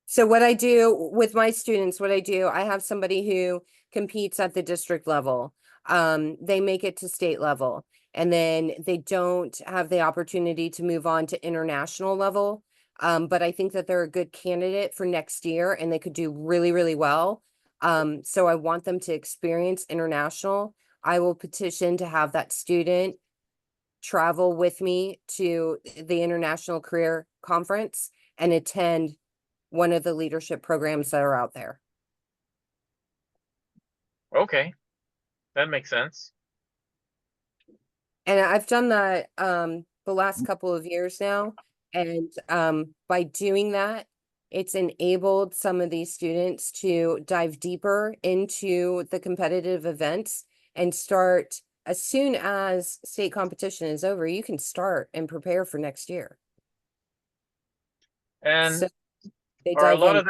So what I do with my students, I have somebody who competes at the district level. They make it to state level, and then they don't have the opportunity to move on to international level. But I think that they're a good candidate for next year and they could do really, really well. So I want them to experience international. I will petition to have that student travel with me to the International Career Conference and attend one of the leadership programs that are out there. Okay, that makes sense. And I've done that the last couple of years now. And by doing that, it's enabled some of these students to dive deeper into the competitive events and start as soon as state competition is over, you can start and prepare for next year. And So they are a dive lot in. of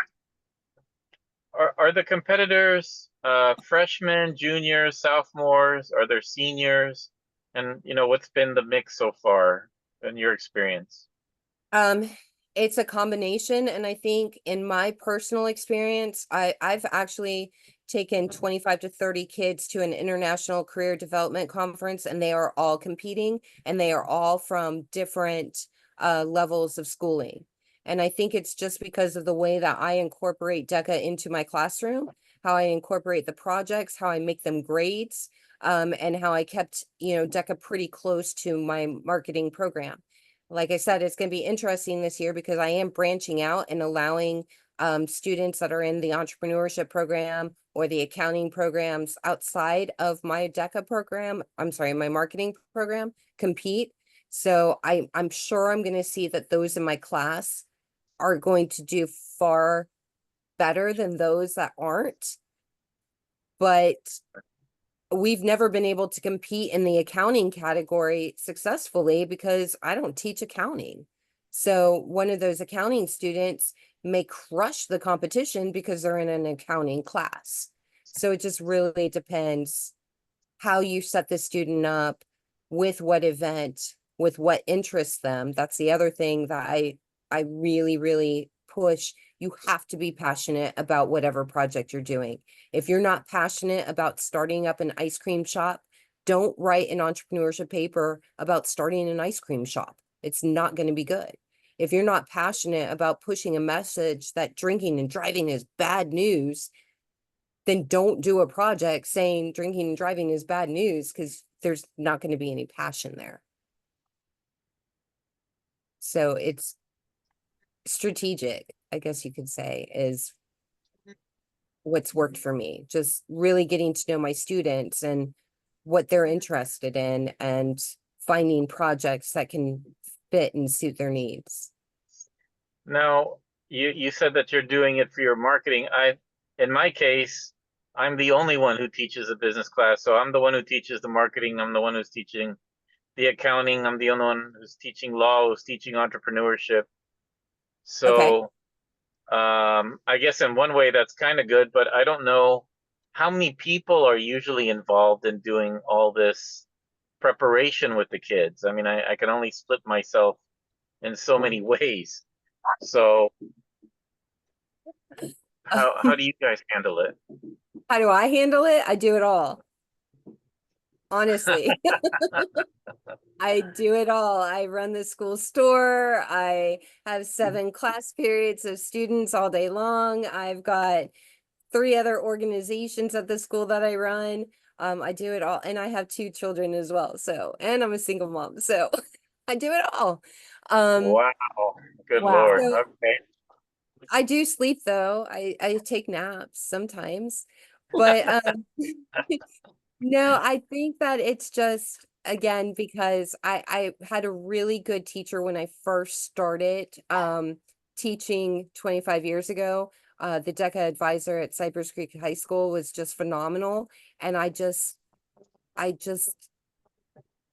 are the competitors freshmen, juniors, sophomores? Are there seniors? And what's been the mix so far in your experience? It's a combination, and I think in my personal experience, I've actually taken 25 to 30 kids to an international career development conference, and they are all competing, and they are all from different levels of schooling. And I think it's just because of the way that I incorporate DECA into my classroom, how I incorporate the projects, how I make them grades, and how I kept, DECA pretty close to my marketing program. Like I said, it's going to be interesting this year because I am branching out and allowing students that are in the entrepreneurship program or the accounting programs outside of my DECA program, my marketing program, compete. So I'm sure I'm going to see that those in my class are going to do far better than those that aren't. But we've never been able to compete in the accounting category successfully because I don't teach accounting. So one of those accounting students may crush the competition because they're in an accounting class. So it just really depends how you set the student up, with what event, with what interests them. That's the other thing that I really, really push. You have to be passionate about whatever project you're doing. If you're not passionate about starting up an ice cream shop, don't write an entrepreneurship paper about starting an ice cream shop. It's not going to be good. If you're not passionate about pushing a message that drinking and driving is bad news, then don't do a project saying drinking and driving is bad news, because there's not going to be any passion there. So it's strategic, I guess you could say, is what's worked for me. Just really getting to know my students and what they're interested in and finding projects that can fit and suit their needs. Now, you said that you're doing it for your marketing. In my case, I'm the only one who teaches a business class. So I'm the one who teaches the marketing. I'm the one who's teaching the accounting. I'm the only one who's teaching law, who's teaching entrepreneurship. So, I guess in one way that's kind of good, but I don't know how many people are usually involved in doing all this preparation with the kids. I mean, I can only split myself in so many ways. So how do you guys handle it? How do I handle it? I do it all. Honestly. I do it all. I run the school store. I have 7 class periods of students all day long. I've got 3 other organizations at the school that I run. I do it all. And I have 2 children as well. So, and I'm a single mom. So I do it all. Wow. Good Wow. Lord. So- Okay. I do sleep though. I take naps sometimes. But no, I think that it's just, again, because I had a really good teacher when I first started teaching 25 years ago. The DECA advisor at Cypress Creek High School was just phenomenal. And I just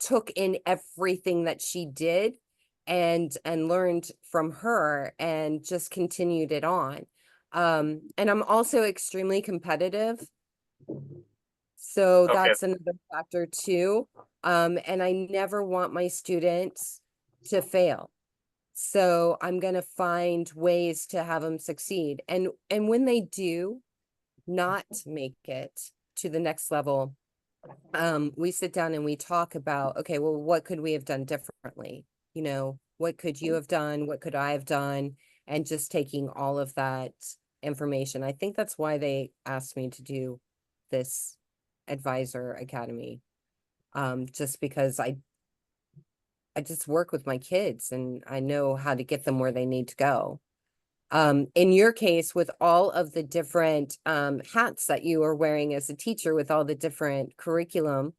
took in everything that she did and learned from her and just continued it on. And I'm also extremely competitive. So Okay. that's another factor too. And I never want my students to fail. So I'm gonna find ways to have them succeed. And when they do not make it to the next level, we sit down and we talk about, okay, well, what could we have done differently? You know, what could you have done? What could I have done? And just taking all of that information. I think that's why they asked me to do this advisor academy. Just because I just work with my kids and I know how to get them where they need to go. In your case, with all of the different hats that you are wearing as a teacher with all the different curriculum,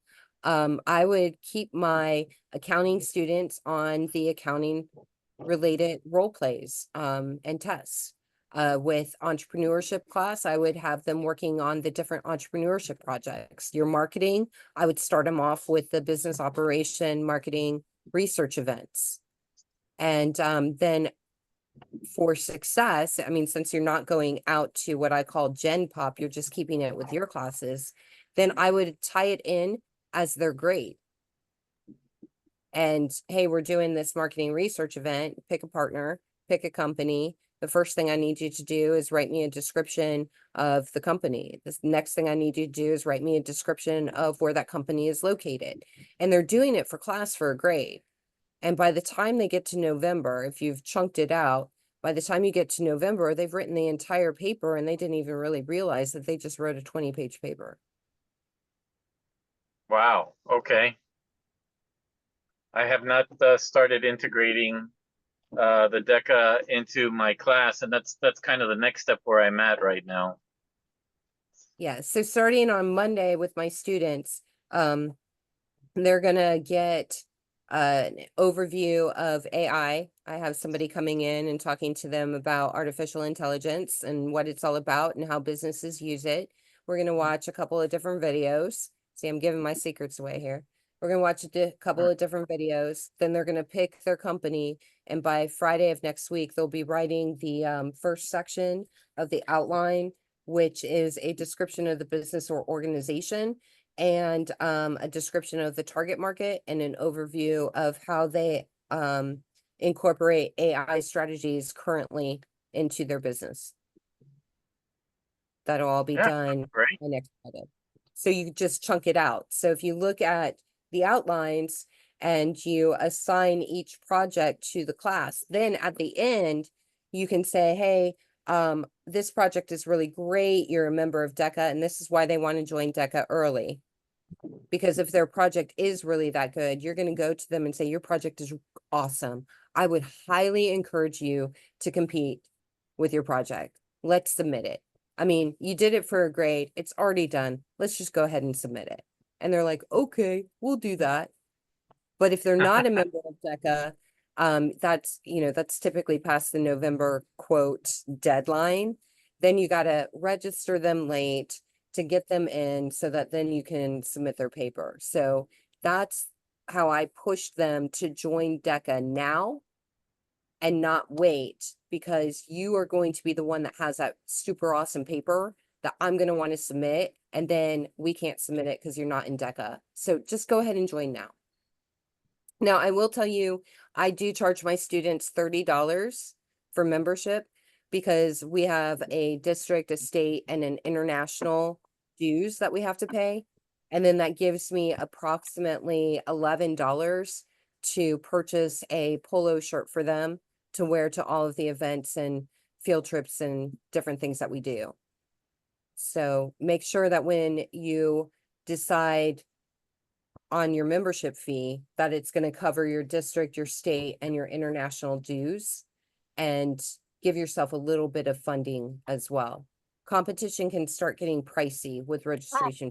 I would keep my accounting students on the accounting related role plays and tests. With entrepreneurship class, I would have them working on the different entrepreneurship projects. Your marketing, I would start them off with the business operation marketing research events. And then for success, I mean, since you're not going out to what I call Gen Pop, you're just keeping it with your classes, then I would tie it in as their grade. And hey, we're doing this marketing research event, pick a partner, pick a company. The first thing I need you to do is write me a description of the company. The next thing I need you to do is write me a description of where that company is located. And they're doing it for class for a grade. And by the time they get to November, if you've chunked it out, by the time you get to November, they've written the entire paper and they didn't even really realize that they just wrote a 20-page paper. Wow. Okay. I have not started integrating the DECA into my class, and that's kind of the next step where I'm at right now. Yeah, so starting on Monday with my students, they're gonna get an overview of AI. I have somebody coming in and talking to them about artificial intelligence and what it's all about and how businesses use it. We're gonna watch a couple of different videos. See, I'm giving my secrets away here. We're gonna watch a couple of different videos. Then they're gonna pick their company, and by Friday of next week, they'll be writing the first section of the outline, which is a description of the business or organization and a description of the target market and an overview of how they incorporate AI strategies currently into their business. That'll all be Yeah, done great. by next Friday. So you just chunk it out. So if you look at the outlines and you assign each project to the class, then at the end, you can say, hey, this project is really great. You're a member of DECA, and this is why they want to join DECA early. Because if their project is really that good, you're going to go to them and say, your project is awesome. I would highly encourage you to compete with your project. Let's submit it. I mean, you did it for a grade. It's already done. Let's just go ahead and submit it. And they're like, okay, we'll do that. But if they're not a member of DECA, that's typically past the November quote deadline. Then you got to register them late to get them in so that then you can submit their paper. So that's how I pushed them to join DECA now and not wait, because you are going to be the one that has that super awesome paper that I'm going to want to submit, and then we can't submit it because you're not in DECA. So just go ahead and join now. Now, I will tell you, I do charge my students $30 for membership because we have a district, a state, and an international dues that we have to pay. And then that gives me approximately $11 to purchase a polo shirt for them to wear to all of the events and field trips and different things that we do. So make sure that when you decide on your membership fee, that it's going to cover your district, your state, and your international dues, and give yourself a little bit of funding as well. Competition can start getting pricey with registration.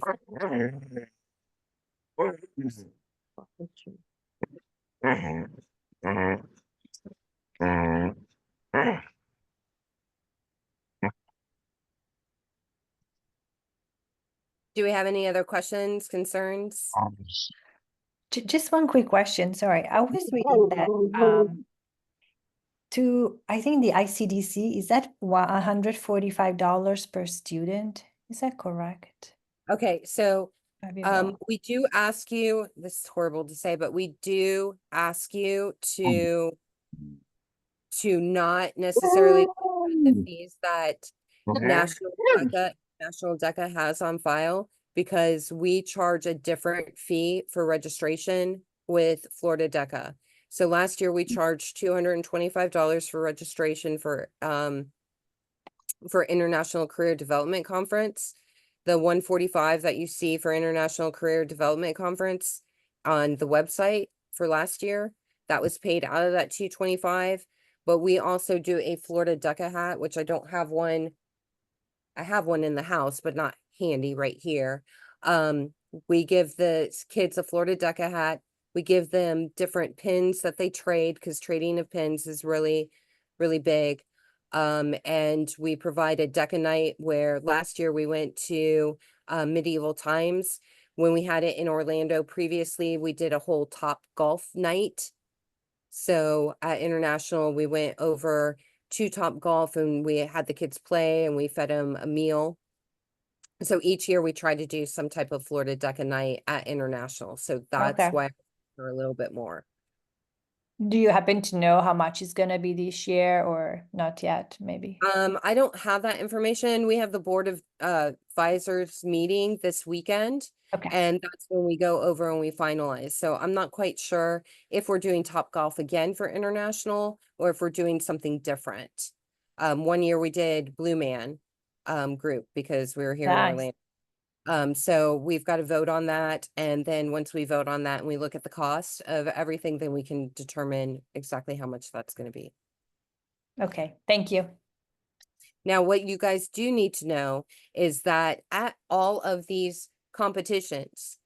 Do we have any other questions, concerns? Just one quick question, sorry. I was reading that I think the ICDC, is that $145 per student? Is that correct? Okay, so Maybe wrong. we do ask you, this is horrible to say, but we do ask you to not necessarily the fees that National DECA has on file, because we charge a different fee for registration with Florida DECA. So last year we charged $225 for registration for International Career Development Conference. The 145 that you see for International Career Development Conference on the website for last year, that was paid out of that 225. But we also do a Florida DECA hat, which I don't have one. I have one in the house, but not handy right here. We give the kids a Florida DECA hat. We give them different pins that they trade, because trading of pins is really, really big. And we provide a DECA night, where last year we went to Medieval Times. When we had it in Orlando previously, we did a whole Top Golf night. So at International, we went over to Top Golf and we had the kids play and we fed them a meal. So each year we try to do some type of Florida DECA night at International. So that's Okay. why we're a little bit more. Do you happen to know how much it's gonna be this year or not yet, maybe? I don't have that information. We have the Board of Advisors meeting this weekend. Okay. And that's when we go over and we finalize. So I'm not quite sure if we're doing Top Golf again for International or if we're doing something different. One year we did Blue Man group because we were here Nice. in Orlando. So we've got to vote on that. And then once we vote on that and we look at the cost of everything, then we can determine exactly how much that's going to be. Okay, thank you. Now, what you guys do need to know is that at all of these competitions,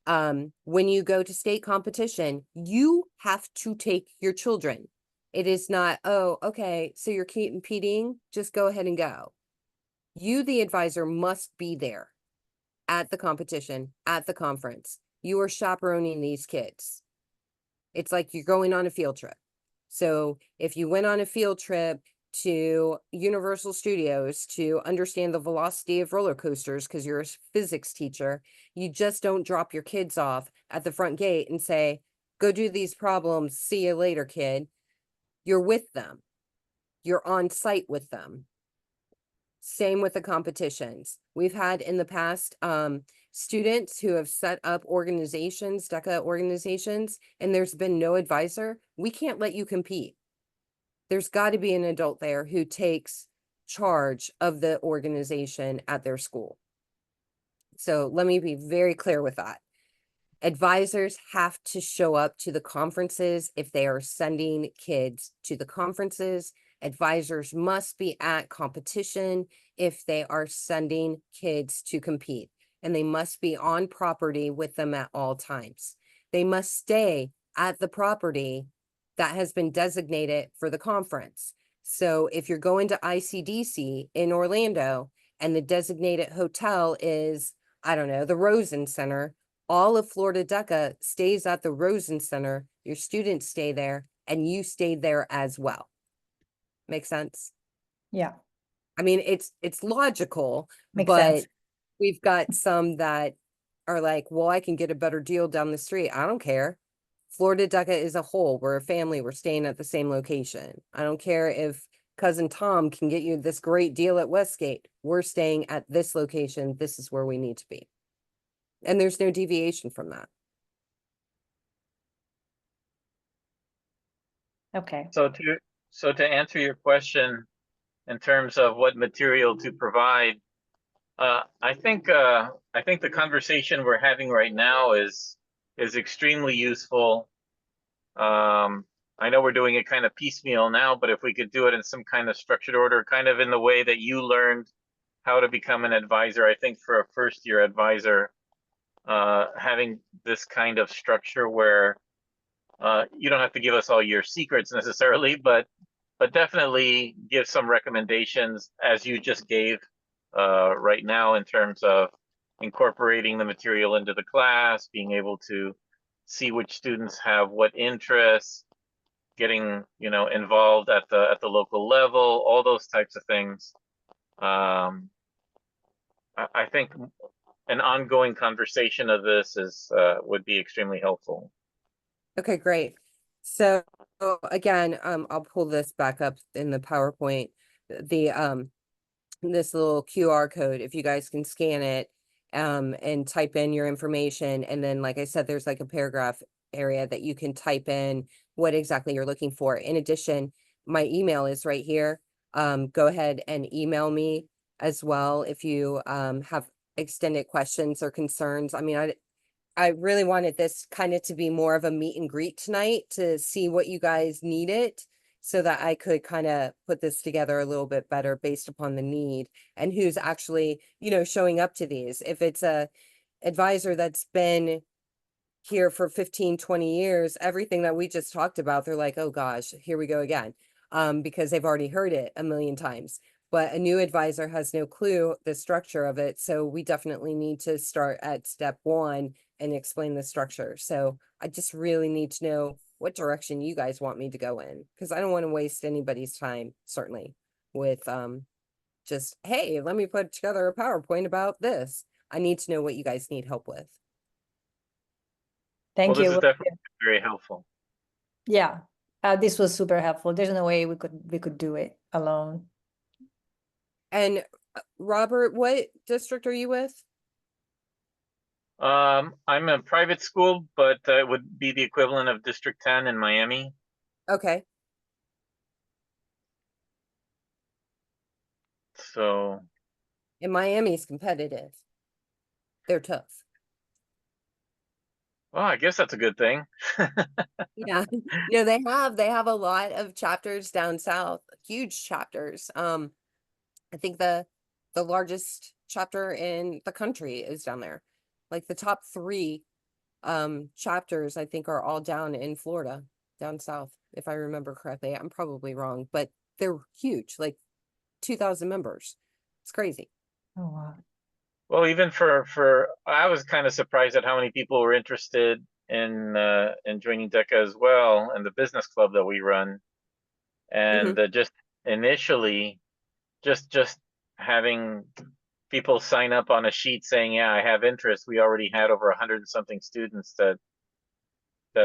when you go to state competition, you have to take your children. It is not, oh, okay, so you're competing, just go ahead and go. You, the advisor, must be there at the competition, at the conference. You are chaperoning these kids. It's like you're going on a field trip. So if you went on a field trip to Universal Studios to understand the velocity of roller coasters because you're a physics teacher, you just don't drop your kids off at the front gate and say, go do these problems, see you later, kid. You're with them. You're on site with them. Same with the competitions. We've had in the past students who have set up organizations, DECA organizations, and there's been no advisor. We can't let you compete. There's got to be an adult there who takes charge of the organization at their school. So let me be very clear with that. Advisors have to show up to the conferences if they are sending kids to the conferences. Advisors must be at competition if they are sending kids to compete, and they must be on property with them at all times. They must stay at the property that has been designated for the conference. So if you're going to ICDC in Orlando and the designated hotel is, I don't know, the Rosen Center, all of Florida DECA stays at the Rosen Center, your students stay there, and you stay there as well. Make sense? Yeah, I mean, it's logical, makes but sense. we've got some that are like, well, I can get a better deal down the street. I don't care. Florida DECA is a whole. We're a family. We're staying at the same location. I don't care if cousin Tom can get you this great deal at Westgate. We're staying at this location. This is where we need to be. And there's no deviation from that. Okay. So to answer your question in terms of what material to provide, I think the conversation we're having right now is extremely useful. I know we're doing it kind of piecemeal now, but if we could do it in some kind of structured order, kind of in the way that you learned how to become an advisor, I think for a first-year advisor, having this kind of structure where you don't have to give us all your secrets necessarily, but definitely give some recommendations as you just gave right now in terms of incorporating the material into the class, being able to see which students have what interests, getting, involved at the local level, all those types of things. I think an ongoing conversation of this would be extremely helpful. Okay, great. So again, I'll pull this back up in the PowerPoint. This little QR code, if you guys can scan it, and type in your information. And then, like I said, there's like a paragraph area that you can type in what exactly you're looking for. In addition, my email is right here. Go ahead and email me as well if you have extended questions or concerns. I mean, I really wanted this kind of to be more of a meet and greet tonight to see what you guys needed so that I could kind of put this together a little bit better based upon the need and who's actually, showing up to these. If it's a advisor that's been here for 15, 20 years, everything that we just talked about, they're like, oh gosh, here we go again. Because they've already heard it a million times. But a new advisor has no clue the structure of it. So we definitely need to start at step one and explain the structure. So I just really need to know what direction you guys want me to go in, because I don't want to waste anybody's time, certainly, with just, hey, let me put together a PowerPoint about this. I need to know what you guys need help with. Thank Well, this you. is definitely very helpful. Yeah, this was super helpful. There's no way we could do it alone. And Robert, what district are you with? I'm a private school, but it would be the equivalent of District 10 in Miami. Okay. So, And Miami's competitive. They're tough. well, I guess that's a good thing. Yeah. They have a lot of chapters down south, huge chapters. I think the largest chapter in the country is down there. Like the top 3 chapters, I think, are all down in Florida, down south, if I remember correctly. I'm probably wrong, but they're huge, like 2,000 members. It's crazy. Oh wow. Well, even for I was kind of surprised at how many people were interested in joining DECA as well, and the business club that we run. And just initially, just having people sign up on a sheet saying, yeah, I have interest. We already had over 100 and something students that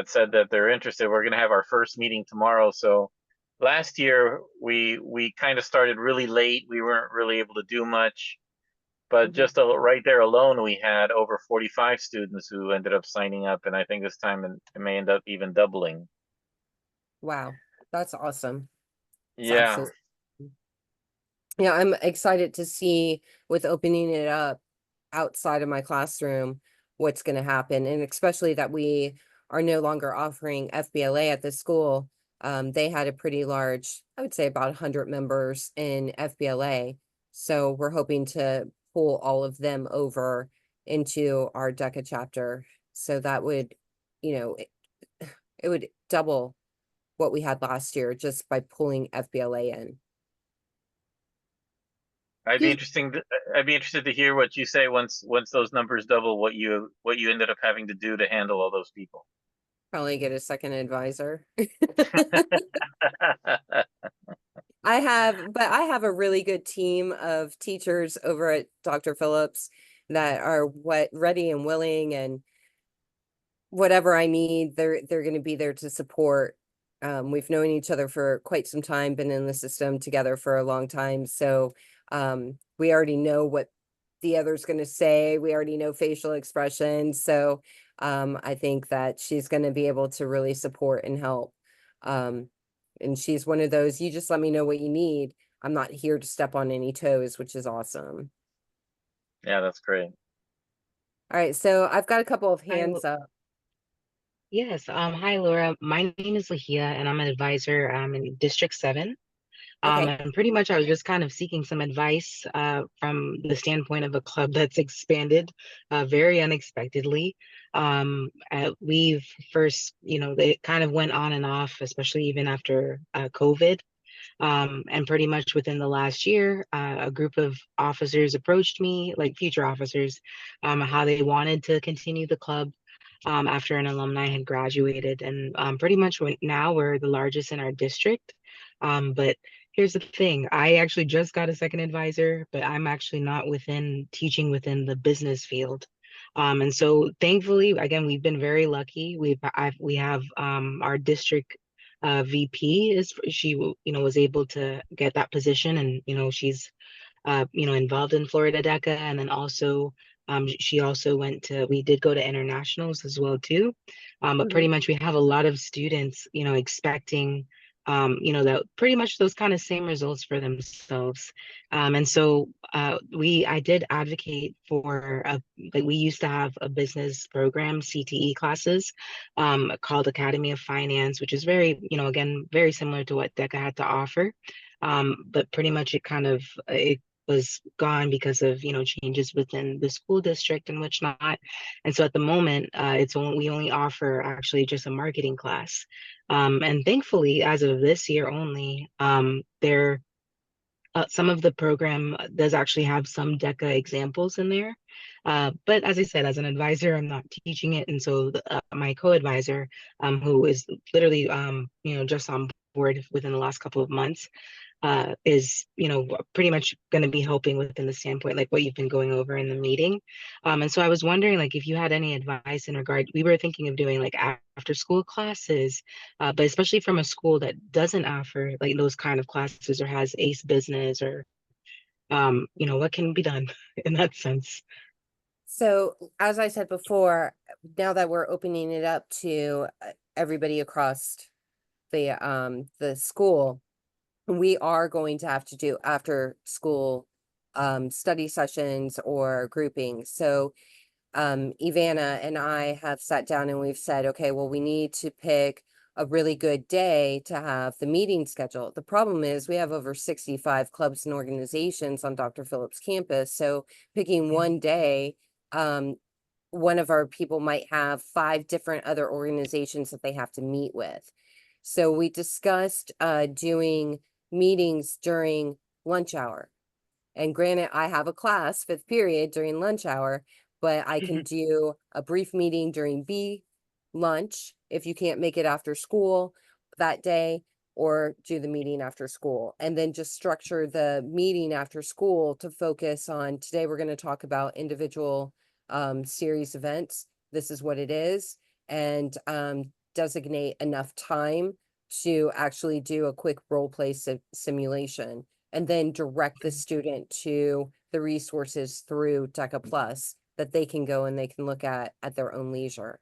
said that they're interested. We're going to have our first meeting tomorrow. So last year we kind of started really late. We weren't really able to do much, but just right there alone, we had over 45 students who ended up signing up. And I think this time it may end up even doubling. Wow. That's awesome. It's Yeah. absolutely. Yeah, I'm excited to see with opening it up outside of my classroom, what's going to happen. And especially that we are no longer offering FBLA at the school. They had a pretty large, I would say about 100 members in FBLA. So we're hoping to pull all of them over into our DECA chapter. So that would, it would double what we had last year just by pulling FBLA in. I'd be interested to hear what you say once those numbers double, what you ended up having to do to handle all those people. Probably get a second advisor. I have a really good team of teachers over at Dr. Phillips that are ready and willing, and whatever I need, they're going to be there to support. We've known each other for quite some time, been in the system together for a long time. So we already know what the other's going to say. We already know facial expressions. So I think that she's going to be able to really support and help. And she's one of those, you just let me know what you need. I'm not here to step on any toes, which is awesome. Yeah, that's great. All right. So I've got a couple of hands up. Yes. Hi, Laura. My name is Lahia, and I'm an advisor in District 7. Okay. And pretty much I was just kind of seeking some advice from the standpoint of a club that's expanded very unexpectedly. We've first, it kind of went on and off, especially even after COVID. And pretty much within the last year, a group of officers approached me, like future officers, how they wanted to continue the club. after an alumni had graduated. And pretty much now we're the largest in our district. But here's the thing, I actually just got a second advisor, but I'm actually not teaching within the business field. And so thankfully, again, we've been very lucky. We have our district VP was able to get that position, and she's involved in Florida DECA, and then also she also we did go to internationals as well too. But pretty much we have a lot of students, expecting that pretty much those kind of same results for themselves. And so I did advocate for like we used to have a business program, CTE classes, called Academy of Finance, which is very, again, very similar to what DECA had to offer. But pretty much it was gone because of changes within the school district and which not. And so at the moment, we only offer actually just a marketing class. And thankfully, as of this year only, some of the program does actually have some DECA examples in there. But as I said, as an advisor, I'm not teaching it. And so my co-advisor, who is literally, just on board within the last couple of months, is pretty much going to be helping within the standpoint like what you've been going over in the meeting. And so I was wondering like if you had any advice in regard, we were thinking of doing like after school classes, but especially from a school that doesn't offer like those kind of classes or has ACE business or what can be done in that sense. So as I said before, now that we're opening it up to everybody across the school, we are going to have to do after school study sessions or groupings. So Ivana and I have sat down and we've said, okay, well, we need to pick a really good day to have the meeting scheduled. The problem is we have over 65 clubs and organizations on Dr. Phillips campus. So picking one day, one of our people might have 5 different other organizations that they have to meet with. So we discussed doing meetings during lunch hour. And granted, I have a class 5th period during lunch hour, but I can do a brief meeting during B lunch if you can't make it after school that day, or do the meeting after school. And then just structure the meeting after school to focus on today we're going to talk about individual series events. This is what it is. And designate enough time to actually do a quick role play simulation, and then direct the student to the resources through DECA Plus that they can go and they can look at their own leisure.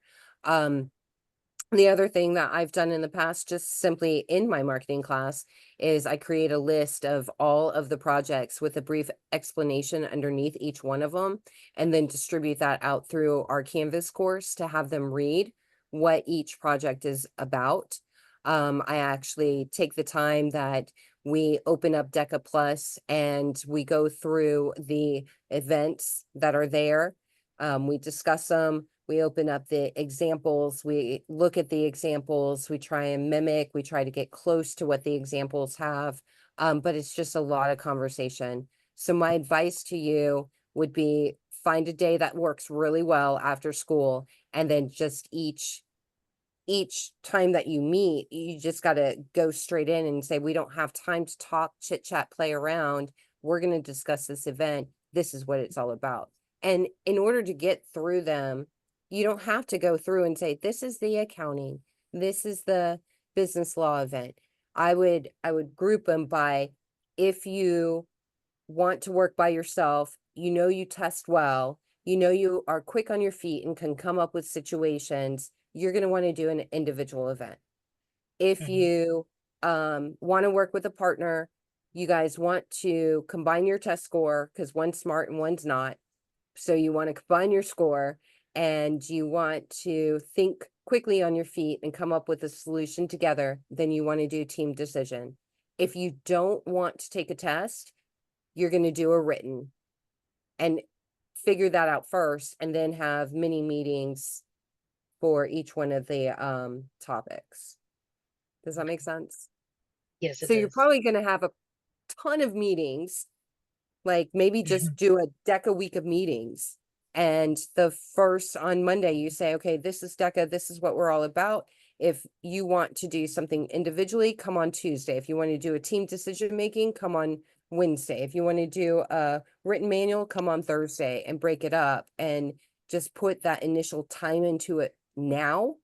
The other thing that I've done in the past, just simply in my marketing class, is I create a list of all of the projects with a brief explanation underneath each one of them, and then distribute that out through our Canvas course to have them read what each project is about. I actually take the time that we open up DECA Plus and we go through the events that are there. We discuss them. We open up the examples. We look at the examples. We try and mimic. We try to get close to what the examples have. But it's just a lot of conversation. So my advice to you would be find a day that works really well after school, and then just each time that you meet, you just got to go straight in and say, we don't have time to talk, chit chat, play around. We're going to discuss this event. This is what it's all about. And in order to get through them, you don't have to go through and say, this is the accounting, this is the business law event. I would group them by, if you want to work by yourself, you test well, you are quick on your feet and can come up with situations, you're going to want to do an individual event. If you want to work with a partner, you guys want to combine your test score because one's smart and one's not. So you want to combine your score, and you want to think quickly on your feet and come up with a solution together, then you want to do team decision. If you don't want to take a test, you're going to do a written and figure that out first, and then have mini meetings for each one of the topics. Does that make sense? Yes, it So you're does. probably going to have a ton of meetings, like maybe just do a DECA week of meetings And the first on Monday, you say, okay, this is DECA, this is what we're all about. If you want to do something individually, come on Tuesday. If you want to do a team decision-making, come on Wednesday. If you want to do a written manual, come on Thursday and break it up and just put that initial time into it now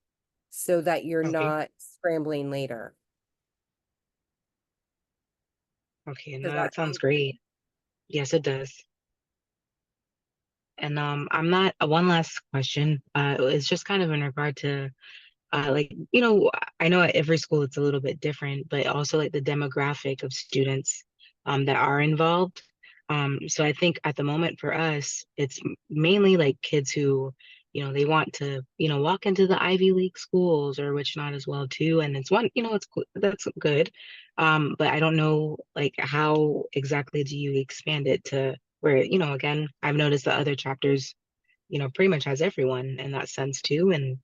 so that you're Okay. not scrambling later. Okay, Does no, that that sounds sound great. Yes, it does. And I'm not one last question. It's just kind of in regard to like, you know, I know at every school it's a little bit different, but also like the demographic of students that are involved. So I think at the moment for us, it's mainly like kids who, you know, they want to, you know, walk into the Ivy League schools or which not as well too. And it's one, you know, that's good. But I don't know like how exactly do you expand it to where, you know, again, I've noticed that other chapters, you know, pretty much has everyone in that sense too. And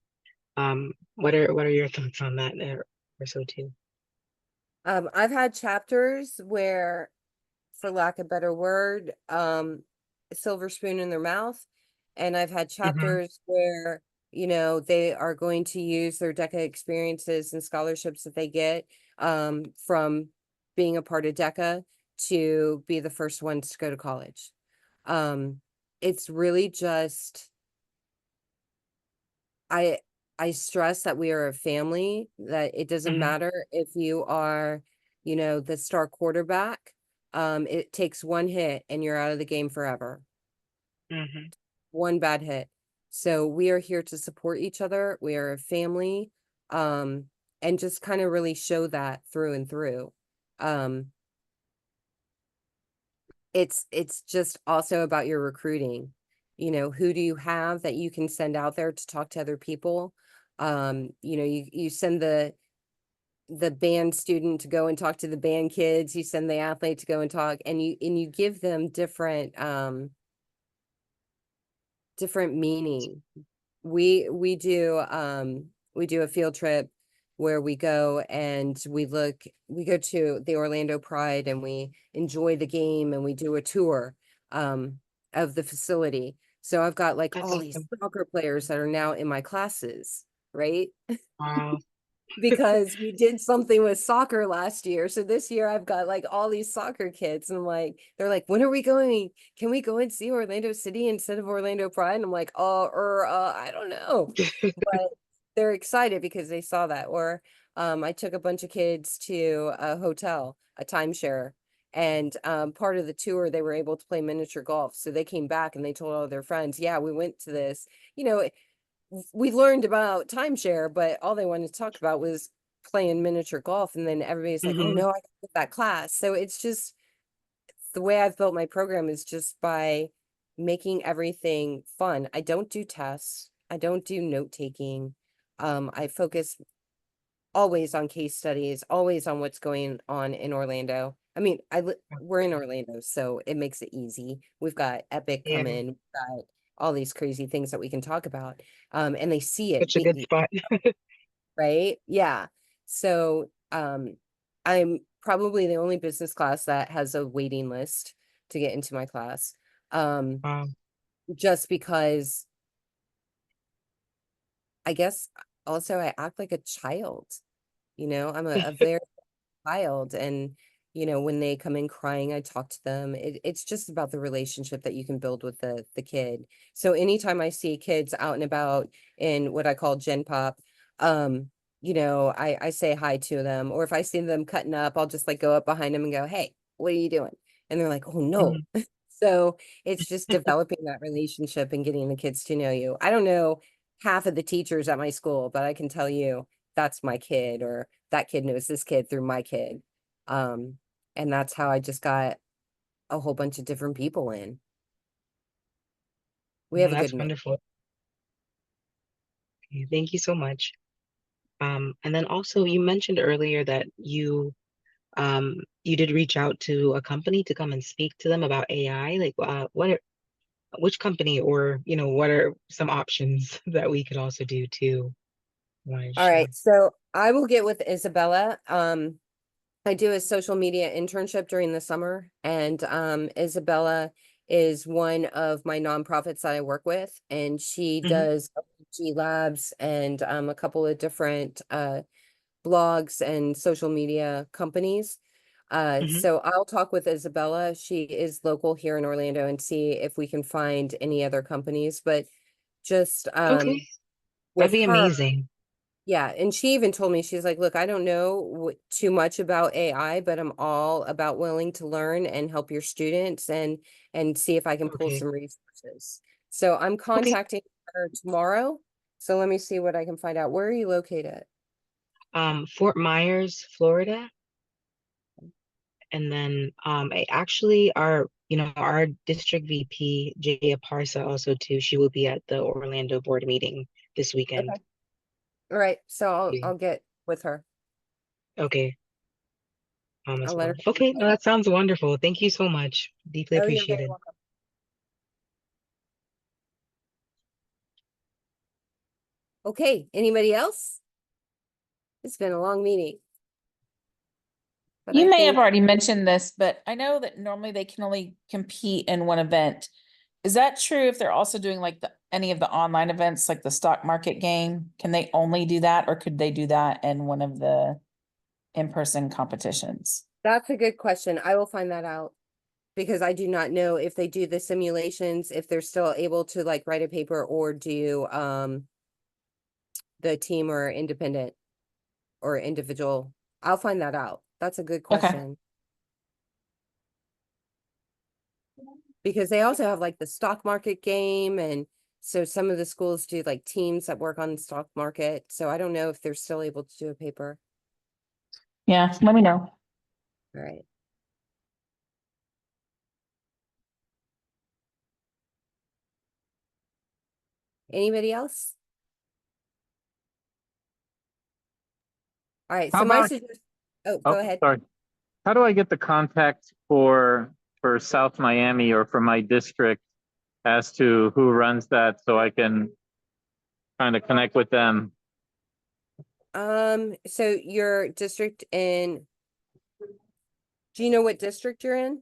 what are your thoughts on that or so too? I've had chapters where, for lack of a better word, silver spoon in their mouth. And I've had Mm-hmm. chapters where, you know, they are going to use their DECA experiences and scholarships that they get from being a part of DECA to be the first ones to go to college. It's really just, I I stress that we are a family, that it doesn't Mm-hmm. matter if you are, you know, the star quarterback. It takes one hit and you're out of the game forever. Mm-hmm. One bad hit. So we are here to support each other. We are a family. And just kind of really show that through and through. Um, it's just also about your recruiting. You know, who do you have that you can send out there to talk to other people? You know, you send the band student to go and talk to the band kids, you send the athlete to go and talk, and you give them different meaning. We do a field trip where we go and we go to the Orlando Pride and we enjoy the game and we do a tour of the facility. So I've got like That's all these awesome. soccer players that are now in my classes, right? Wow. Because we did something with soccer last year. So this year I've got like all these soccer kids and I'm like, they're like, when are we going? Can we go and see Orlando City instead of Orlando Pride? And I'm like, I don't know. But they're excited because they saw that. Or I took a bunch of kids to a hotel, a timeshare. And part of the tour, they were able to play miniature golf. So they came back and they told all their friends, yeah, we went to this. You know, we learned about timeshare, but all they wanted to talk about was playing miniature golf. And then everybody's like, oh Mm-hmm. no, I got that class. So it's just the way I've built my program is just by making everything fun. I don't do tests. I don't do note taking. I focus always on case studies, always on what's going on in Orlando. I mean, we're in Orlando, so it makes it easy. We've got Epic Yeah, coming, we've got all these crazy things that we can talk about. And they see it, such a good spot. right? Yeah. So, I'm probably the only business class that has a waiting list to get into my class. Wow. Just because I guess also I act like a child, you know, I'm a very child and you know when they come in crying I talk to them. It's just about the relationship that you can build with the kid. So anytime I see kids out and about in what I call Gen Pop, you know, I say hi to them, or if I see them cutting up I'll just like go up behind them and go, hey, what are you doing? And they're like, oh no. Mhm. So it's just developing that relationship and getting the kids to know you. I don't know half of the teachers at my school, but I can tell you that's my kid, or that kid knows this kid through my kid. Um, and that's how I just got a whole bunch of different people in. We No, have a that's good mix. wonderful. Okay, thank you so much. And then also you mentioned earlier that you did reach out to a company to come and speak to them about AI. Like, which company, or you know, what are some options that we could also do too? Want to All share? right, so I will get with Isabella. I do a social media internship during the summer, and Isabella is one of my nonprofits that I work with, and she Mhm. does G Labs and a couple of different blogs and social media companies. Mhm. So I'll talk with Isabella. She is local here in Orlando and see if we can find any other companies, but just Okay, with that'd be her, amazing. yeah, and she even told me, she's like, look, I don't know too much about AI, but I'm all about willing to learn and help your students and see if I can pull Okay. some resources. So I'm Okay. contacting her tomorrow. So let me see what I can find out. Where are you located? Fort Myers, Florida. And then actually our district VP, Jaya Parsa also too, she will be at the Orlando board meeting this weekend. Okay. All right, so Yeah. I'll get with her. Okay. As I'll let well. her. Okay, no, that sounds wonderful. Thank you so much. Deeply Oh, you're very appreciated. welcome. Okay, anybody else? It's been a long meeting. But I You may have think, already mentioned this, but I know that normally they can only compete in one event. Is that true if they're also doing like any of the online events, like the stock market game? Can they only do that, or could they do that in one of the in-person competitions? that's a good question. I will find that out. Because I do not know if they do the simulations, if they're still able to like write a paper or do the team or independent or individual. I'll find that out. That's a good Okay. question. Because they also have like the stock market game, and so some of the schools do like teams that work on the stock market. So I don't know if they're still able to do a paper. Yeah, let me know. All right. Anybody else? All right, How so my about, suggestion, oh, oh, go ahead. sorry. How do I get the contact for South Miami or for my district as to who runs that so I can kind of connect with them? So your district in, do you know what district you're in?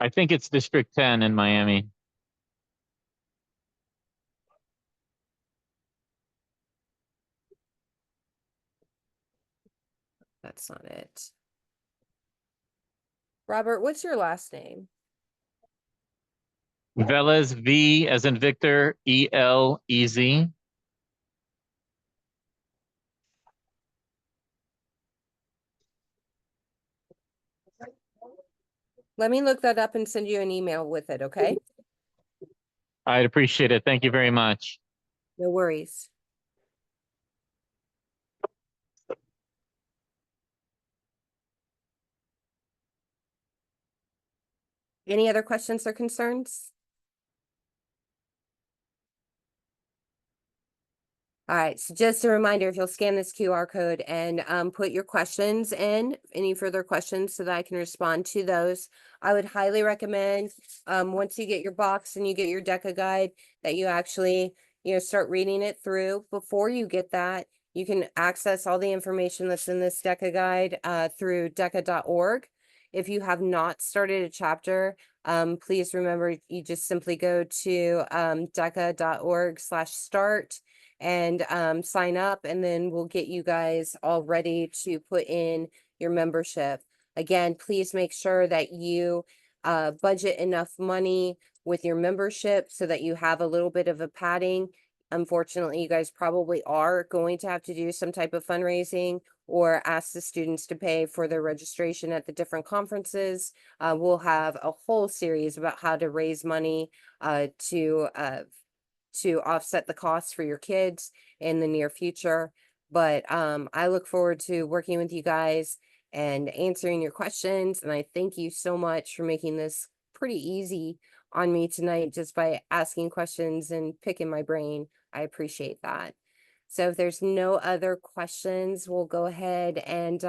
I think it's District 10 in Miami. That's not it. Robert, what's your last name? Velez, V as in Victor, ELEZ. Let me look that up and send you an email with it, okay? I'd appreciate it. Thank you very much. No worries. Any other questions or concerns? All right, so just a reminder, if you'll scan this QR code and put your questions in, any further questions so that I can respond to those. I would highly recommend, once you get your box and you get your DECA guide, that you actually, start reading it through. Before you get that, you can access all the information that's in this DECA guide through deca.org. If you have not started a chapter, please remember you just simply go to deca.org/start and sign up, and then we'll get you guys all ready to put in your membership. Again, please make sure that you budget enough money with your membership so that you have a little bit of a padding. Unfortunately, you guys probably are going to have to do some type of fundraising or ask the students to pay for their registration at the different conferences. We'll have a whole series about how to raise money to offset the costs for your kids in the near future. But I look forward to working with you guys and answering your questions. And I thank you so much for making this pretty easy on me tonight just by asking questions and picking my brain. I appreciate that. So if there's no other questions, we'll go ahead and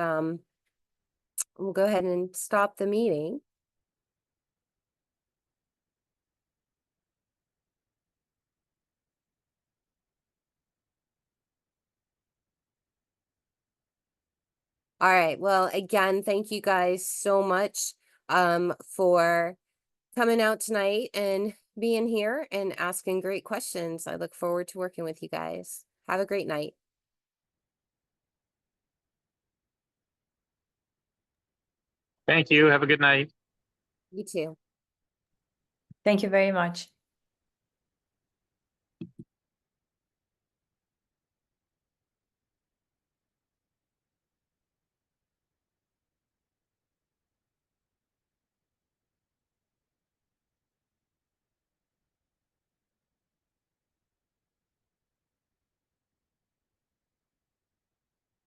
stop the meeting. All right. Well, again, thank you guys so much for coming out tonight and being here and asking great questions. I look forward to working with you guys. Have a great night. Thank you. Have a good night. You too. Thank you very much.